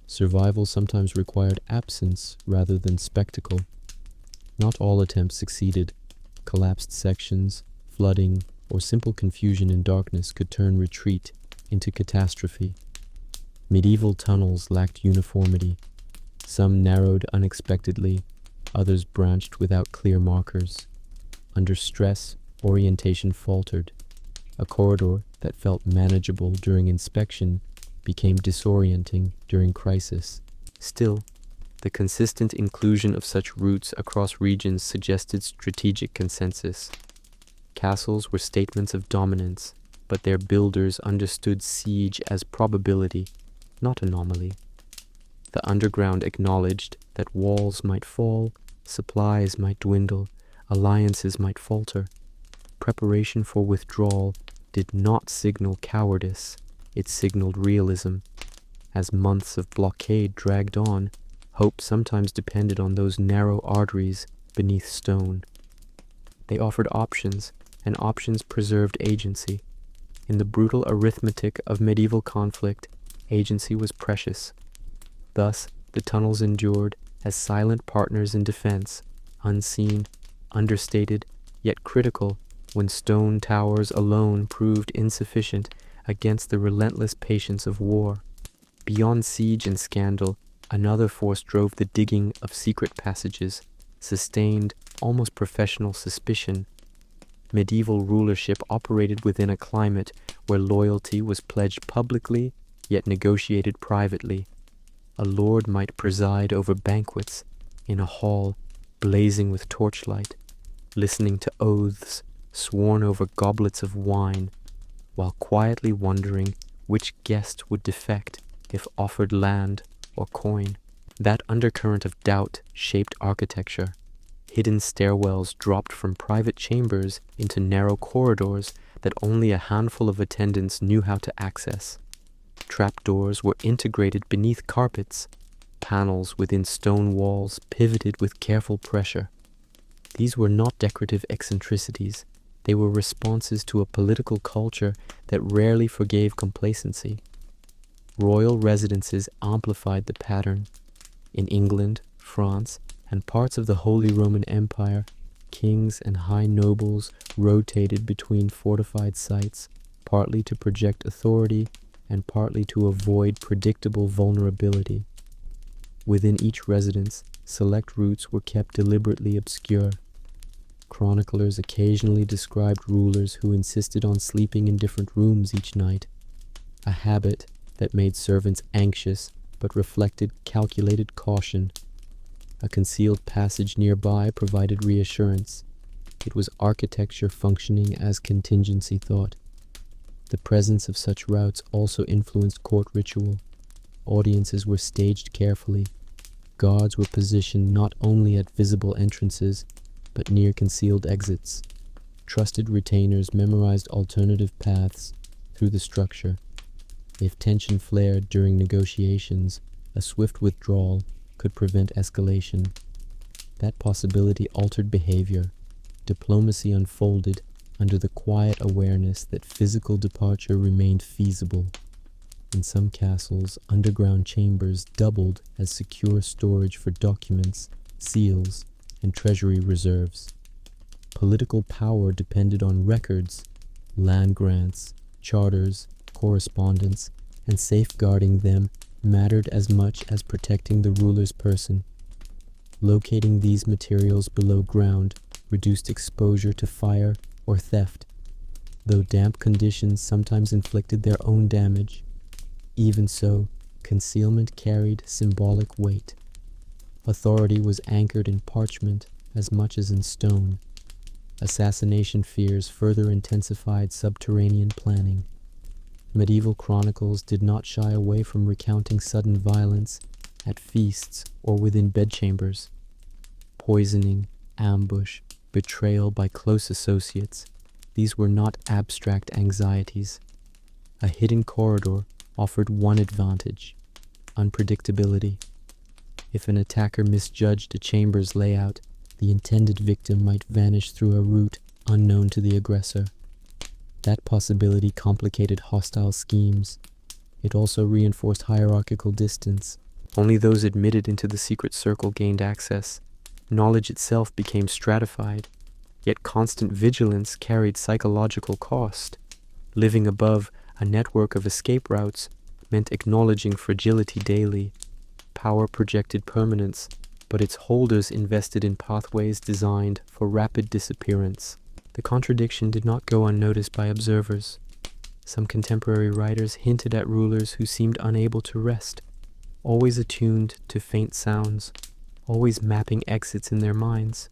Survival sometimes required absence rather than spectacle. Not all attempts succeeded. Collapsed sections, flooding, or simple confusion in darkness could turn retreat into catastrophe. Medieval tunnels lacked uniformity. Some narrowed unexpectedly, others branched without clear markers. Under stress, orientation faltered. A corridor that felt manageable during inspection became disorienting during crisis. Still, the consistent inclusion of such routes across regions suggested strategic consensus. Castles were statements of dominance, but their builders understood siege as probability, not anomaly. The underground acknowledged that walls might fall, supplies might dwindle, alliances might falter. Preparation for withdrawal did not signal cowardice, it signaled realism. As months of blockade dragged on, hope sometimes depended on those narrow arteries beneath stone. They offered options, and options preserved agency. In the brutal arithmetic of medieval conflict, agency was precious. Thus, the tunnels endured as silent partners in defense, unseen, understated, yet critical when stone towers alone proved insufficient against the relentless patience of war. Beyond siege and scandal, another force drove the digging of secret passages, sustained almost professional suspicion. Medieval rulership operated within a climate where loyalty was pledged publicly, yet negotiated privately. A lord might preside over banquets in a hall blazing with torchlight, listening to oaths sworn over goblets of wine, while quietly wondering which guest would defect if offered land or coin. That undercurrent of doubt shaped architecture. Hidden stairwells dropped from private chambers into narrow corridors that only a handful of attendants knew how to access. Trapdoors were integrated beneath carpets. Panels within stone walls pivoted with careful pressure. These were not decorative eccentricities. They were responses to a political culture that rarely forgave complacency. Royal residences amplified the pattern. In England, France, and parts of the Holy Roman Empire, kings and high nobles rotated between fortified sites, partly to project authority and partly to avoid predictable vulnerability. Within each residence, select routes were kept deliberately obscure. Chroniclers occasionally described rulers who insisted on sleeping in different rooms each night, a habit that made servants anxious but reflected calculated caution. A concealed passage nearby provided reassurance. It was architecture functioning as contingency thought. The presence of such routes also influenced court ritual. Audiences were staged carefully. Guards were positioned not only at visible entrances, but near concealed exits. Trusted retainers memorized alternative paths through the structure. If tension flared during negotiations, a swift withdrawal could prevent escalation. That possibility altered behavior. Diplomacy unfolded under the quiet awareness that physical departure remained feasible. In some castles, underground chambers doubled as secure storage for documents, seals, and treasury reserves. Political power depended on records, land grants, charters, correspondence, and safeguarding them mattered as much as protecting the ruler's person. Locating these materials below ground reduced exposure to fire or theft, though damp conditions sometimes inflicted their own damage. Even so, concealment carried symbolic weight. Authority was anchored in parchment as much as in stone. Assassination fears further intensified subterranean planning. Medieval chronicles did not shy away from recounting sudden violence at feasts or within bedchambers. Poisoning, ambush, betrayal by close associates, these were not abstract anxieties. A hidden corridor offered one advantage: unpredictability. If an attacker misjudged a chamber's layout, the intended victim might vanish through a route unknown to the aggressor. That possibility complicated hostile schemes. It also reinforced hierarchical distance. Only those admitted into the secret circle gained access. Knowledge itself became stratified, yet constant vigilance carried psychological cost. Living above a network of escape routes meant acknowledging fragility daily. Power projected permanence, but its holders invested in pathways designed for rapid disappearance. The contradiction did not go unnoticed by observers. Some contemporary writers hinted at rulers who seemed unable to rest, always attuned to faint sounds, always mapping exits in their minds.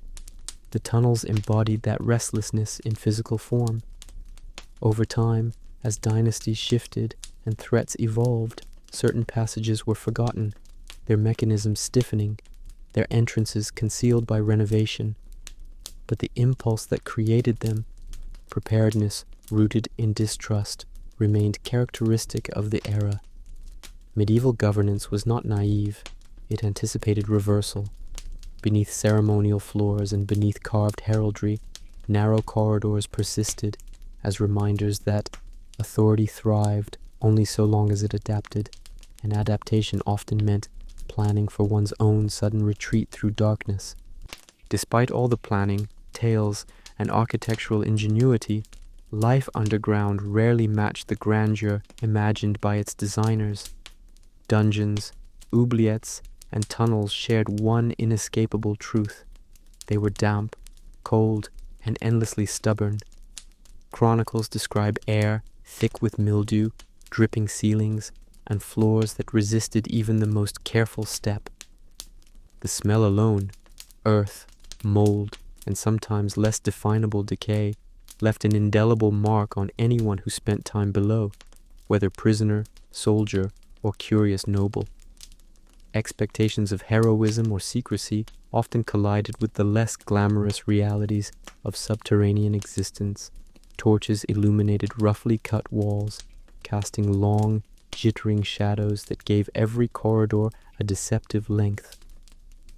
The tunnels embodied that restlessness in physical form. Over time, as dynasties shifted and threats evolved, certain passages were forgotten, their mechanisms stiffening, their entrances concealed by renovation. But the impulse that created them, preparedness rooted in distrust, remained characteristic of the era. Medieval governance was not naive. It anticipated reversal. Beneath ceremonial floors and beneath carved heraldry, narrow corridors persisted as reminders that authority thrived only so long as it adapted, and adaptation often meant planning for one's own sudden retreat through darkness. Despite all the planning, tales, and architectural ingenuity, life underground rarely matched the grandeur imagined by its designers. Dungeons, oubliettes, and tunnels shared one inescapable truth: they were damp, cold, and endlessly stubborn. Chronicles describe air thick with mildew, dripping ceilings, and floors that resisted even the most careful step. The smell alone, earth, mold, and sometimes less definable decay, left an indelible mark on anyone who spent time below, whether prisoner, soldier, or curious noble. Expectations of heroism or secrecy often collided with the less glamorous realities of subterranean existence. Torches illuminated roughly cut walls, casting long, jittering shadows that gave every corridor a deceptive length.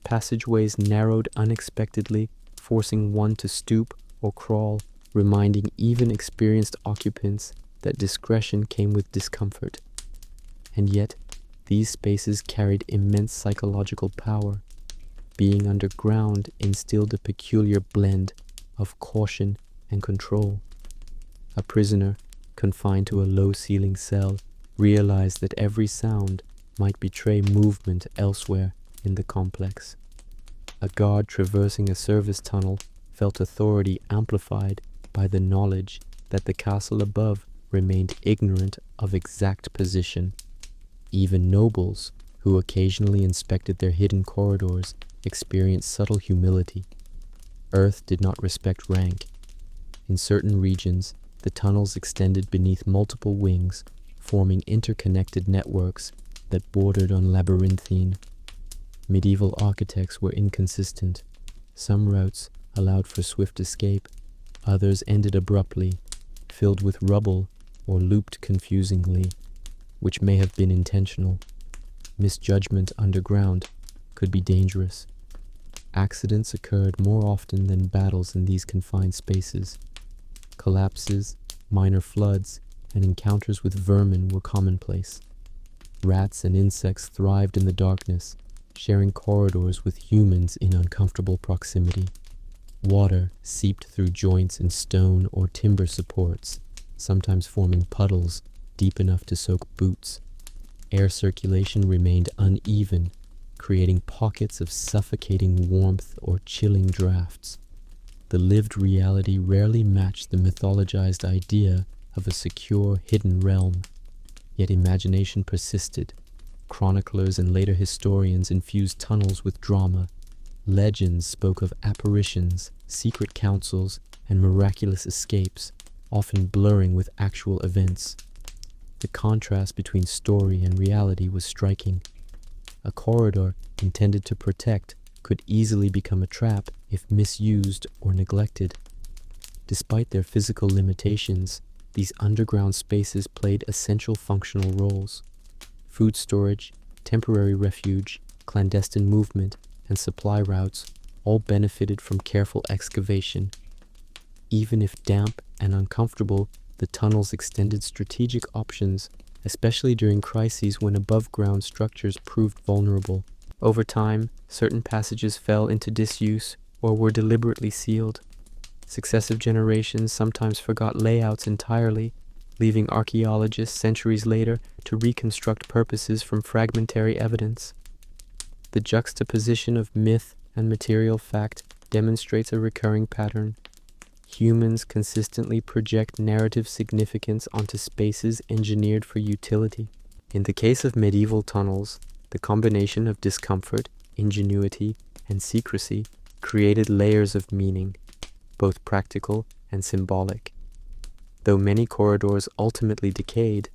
Passageways narrowed unexpectedly, forcing one to stoop or crawl, reminding even experienced occupants that discretion came with discomfort. And yet, these spaces carried immense psychological power. Being underground instilled a peculiar blend of caution and control. A prisoner, confined to a low-ceiling cell, realized that every sound might betray movement elsewhere in the complex. A guard traversing a service tunnel felt authority amplified by the knowledge that the castle above remained ignorant of exact position. Even nobles, who occasionally inspected their hidden corridors, experienced subtle humility. Earth did not respect rank. In certain regions, the tunnels extended beneath multiple wings, forming interconnected networks that bordered on labyrinthine. Medieval architects were inconsistent. Some routes allowed for swift escape, others ended abruptly, filled with rubble or looped confusingly, which may have been intentional. Misjudgment underground could be dangerous. Accidents occurred more often than battles in these confined spaces. Collapses, minor floods, and encounters with vermin were commonplace. Rats and insects thrived in the darkness, sharing corridors with humans in uncomfortable proximity. Water seeped through joints in stone or timber supports, sometimes forming puddles deep enough to soak boots. Air circulation remained uneven, creating pockets of suffocating warmth or chilling drafts. The lived reality rarely matched the mythologized idea of a secure, hidden realm. Yet imagination persisted. Chroniclers and later historians infused tunnels with drama. Legends spoke of apparitions, secret councils, and miraculous escapes, often blurring with actual events. The contrast between story and reality was striking. A corridor intended to protect could easily become a trap if misused or neglected. Despite their physical limitations, these underground spaces played essential functional roles. Food storage, temporary refuge, clandestine movement, and supply routes all benefited from careful excavation. Even if damp and uncomfortable, the tunnels extended strategic options, especially during crises when above-ground structures proved vulnerable. Over time, certain passages fell into disuse or were deliberately sealed. Successive generations sometimes forgot layouts entirely, leaving archaeologists centuries later to reconstruct purposes from fragmentary evidence. The juxtaposition of myth and material fact demonstrates a recurring pattern. Humans consistently project narrative significance onto spaces engineered for utility. In the case of medieval tunnels, the combination of discomfort, ingenuity, and secrecy created layers of meaning, both practical and symbolic. Though many corridors ultimately decayed,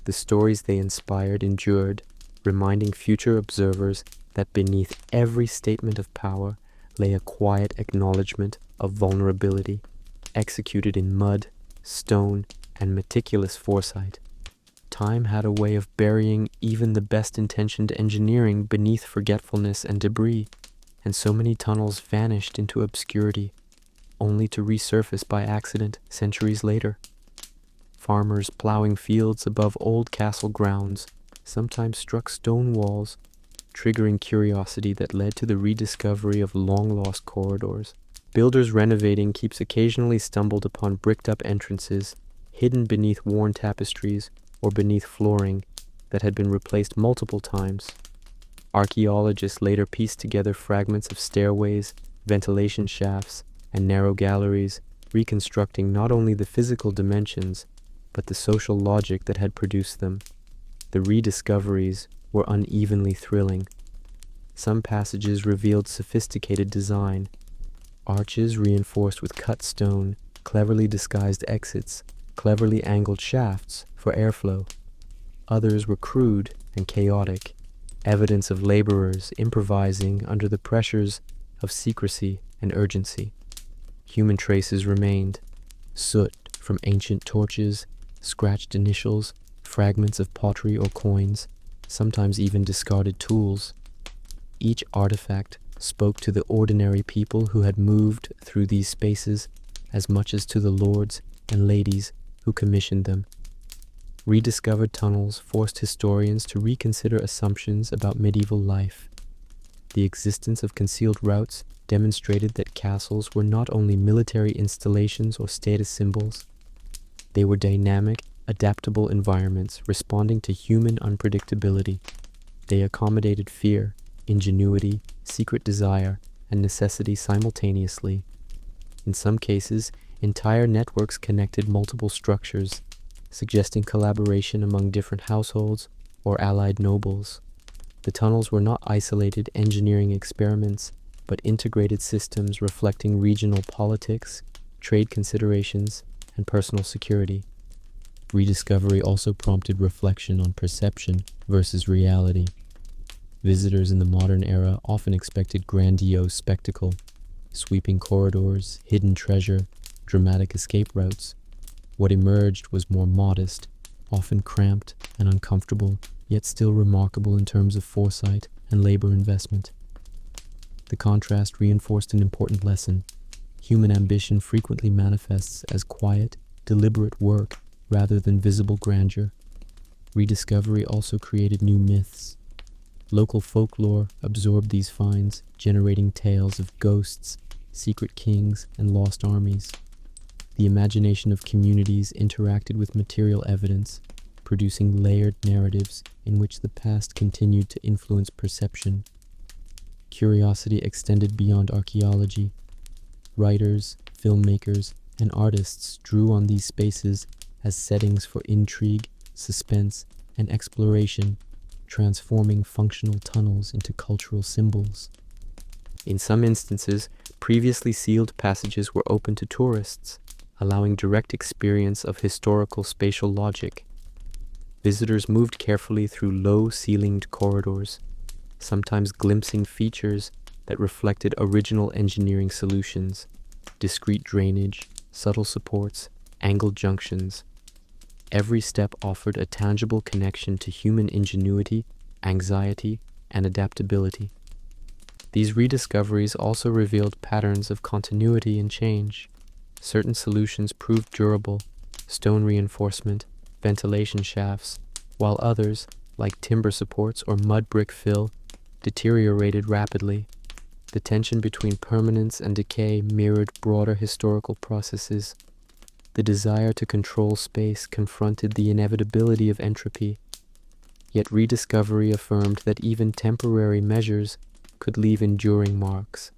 the stories they inspired endured, reminding future observers that beneath every statement of power lay a quiet acknowledgement of vulnerability, executed in mud, stone, and meticulous foresight. Time had a way of burying even the best-intentioned engineering beneath forgetfulness and debris, and so many tunnels vanished into obscurity, only to resurface by accident centuries later. Farmers plowing fields above old castle grounds sometimes struck stone walls, triggering curiosity that led to the rediscovery of long-lost corridors. Builders renovating keeps occasionally stumbled upon bricked-up entrances, hidden beneath worn tapestries or beneath flooring that had been replaced multiple times. Archaeologists later pieced together fragments of stairways, ventilation shafts, and narrow galleries, reconstructing not only the physical dimensions, but the social logic that had produced them. The rediscoveries were unevenly thrilling. Some passages revealed sophisticated design, arches reinforced with cut stone, cleverly disguised exits, cleverly angled shafts for airflow. Others were crude and chaotic, evidence of laborers improvising under the pressures of secrecy and urgency. Human traces remained: soot from ancient torches, scratched initials, fragments of pottery or coins, sometimes even discarded tools. Each artifact spoke to the ordinary people who had moved through these spaces as much as to the lords and ladies who commissioned them. Rediscovered tunnels forced historians to reconsider assumptions about medieval life. The existence of concealed routes demonstrated that castles were not only military installations or status symbols. They were dynamic, adaptable environments responding to human unpredictability. They accommodated fear, ingenuity, secret desire, and necessity simultaneously. In some cases, entire networks connected multiple structures, suggesting collaboration among different households or allied nobles. The tunnels were not isolated engineering experiments, but integrated systems reflecting regional politics, trade considerations, and personal security. Rediscovery also prompted reflection on perception versus reality. Visitors in the modern era often expected grandiose spectacle, sweeping corridors, hidden treasure, dramatic escape routes. What emerged was more modest, often cramped and uncomfortable, yet still remarkable in terms of foresight and labor investment. The contrast reinforced an important lesson. Human ambition frequently manifests as quiet, deliberate work rather than visible grandeur. Rediscovery also created new myths. Local folklore absorbed these finds, generating tales of ghosts, secret kings, and lost armies. The imagination of communities interacted with material evidence, producing layered narratives in which the past continued to influence perception. Curiosity extended beyond archaeology. Writers, filmmakers, and artists drew on these spaces as settings for intrigue, suspense, and exploration, transforming functional tunnels into cultural symbols. In some instances, previously sealed passages were open to tourists, allowing direct experience of historical spatial logic. Visitors moved carefully through low-ceilinged corridors, sometimes glimpsing features that reflected original engineering solutions: discrete drainage, subtle supports, angled junctions. Every step offered a tangible connection to human ingenuity, anxiety, and adaptability. These rediscoveries also revealed patterns of continuity and change. Certain solutions proved durable: stone reinforcement, ventilation shafts, while others, like timber supports or mud brick fill, deteriorated rapidly. The tension between permanence and decay mirrored broader historical processes. The desire to control space confronted the inevitability of entropy, yet rediscovery affirmed that even temporary measures could leave enduring marks.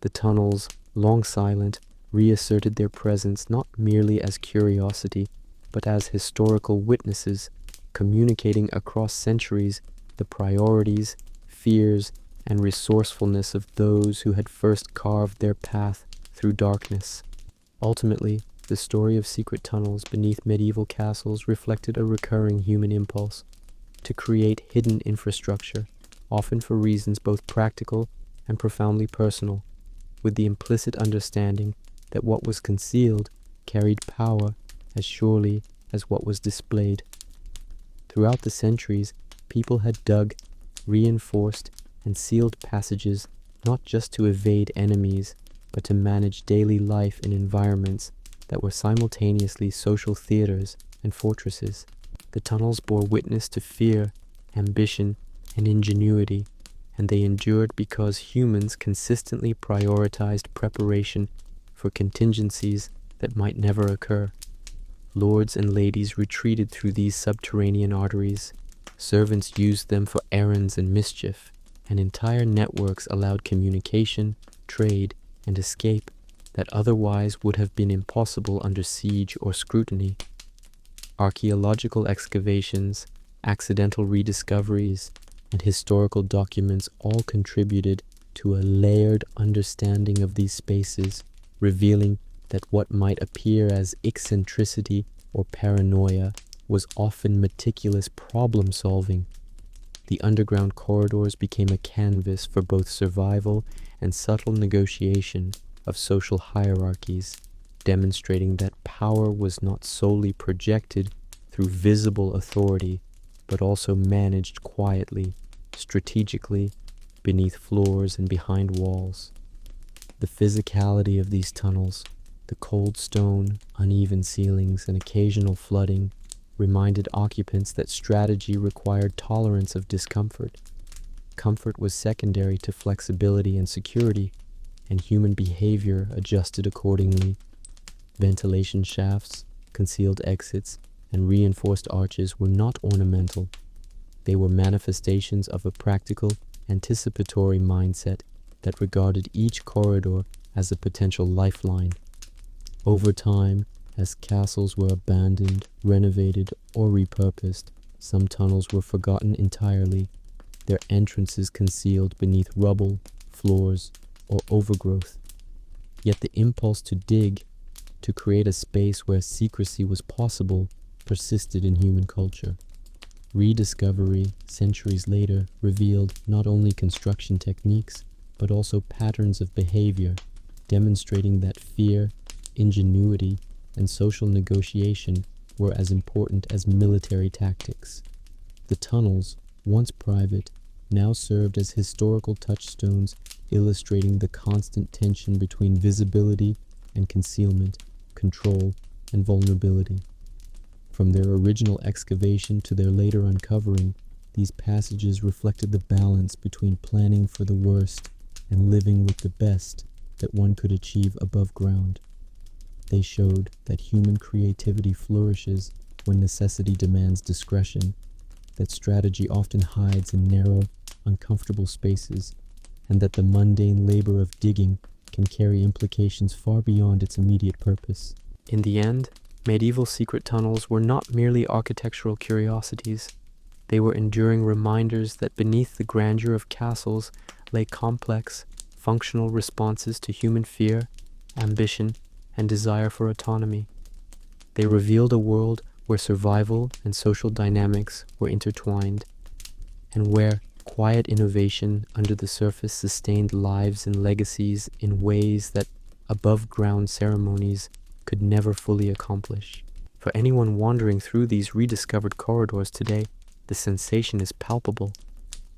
The tunnels, long silent, reasserted their presence not merely as curiosity, but as historical witnesses, communicating across centuries the priorities, fears, and resourcefulness of those who had first carved their path through darkness. Ultimately, the story of secret tunnels beneath medieval castles reflected a recurring human impulse to create hidden infrastructure, often for reasons both practical and profoundly personal, with the implicit understanding that what was concealed carried power as surely as what was displayed. Throughout the centuries, people had dug, reinforced, and sealed passages not just to evade enemies, but to manage daily life in environments that were simultaneously social theaters and fortresses. The tunnels bore witness to fear, ambition, and ingenuity, and they endured because humans consistently prioritized preparation for contingencies that might never occur. Lords and ladies retreated through these subterranean arteries. Servants used them for errands and mischief, and entire networks allowed communication, trade, and escape that otherwise would have been impossible under siege or scrutiny. Archaeological excavations, accidental rediscoveries, and historical documents all contributed to a layered understanding of these spaces, revealing that what might appear as eccentricity or paranoia was often meticulous problem-solving. The underground corridors became a canvas for both survival and subtle negotiation of social hierarchies, demonstrating that power was not solely projected through visible authority, but also managed quietly, strategically, beneath floors and behind walls. The physicality of these tunnels, the cold stone, uneven ceilings, and occasional flooding, reminded occupants that strategy required tolerance of discomfort. Comfort was secondary to flexibility and security, and human behavior adjusted accordingly. Ventilation shafts, concealed exits, and reinforced arches were not ornamental. They were manifestations of a practical, anticipatory mindset that regarded each corridor as a potential lifeline. Over time, as castles were abandoned, renovated, or repurposed, some tunnels were forgotten entirely, their entrances concealed beneath rubble, floors, or overgrowth. Yet the impulse to dig, to create a space where secrecy was possible, persisted in human culture. Rediscovery, centuries later, revealed not only construction techniques, but also patterns of behavior, demonstrating that fear, ingenuity, and social negotiation were as important as military tactics. The tunnels, once private, now served as historical touchstones illustrating the constant tension between visibility and concealment, control and vulnerability. From their original excavation to their later uncovering, these passages reflected the balance between planning for the worst and living with the best that one could achieve above ground. They showed that human creativity flourishes when necessity demands discretion, that strategy often hides in narrow, uncomfortable spaces, and that the mundane labor of digging can carry implications far beyond its immediate purpose. In the end, medieval secret tunnels were not merely architectural curiosities. They were enduring reminders that beneath the grandeur of castles lay complex, functional responses to human fear, ambition, and desire for autonomy. They revealed a world where survival and social dynamics were intertwined, and where quiet innovation under the surface sustained lives and legacies in ways that above-ground ceremonies could never fully accomplish. For anyone wandering through these rediscovered corridors today, the sensation is palpable.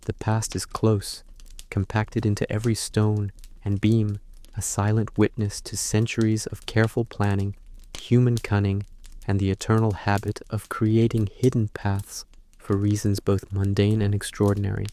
The past is close, compacted into every stone and beam, a silent witness to centuries of careful planning, human cunning, and the eternal habit of creating hidden paths for reasons both mundane and extraordinary.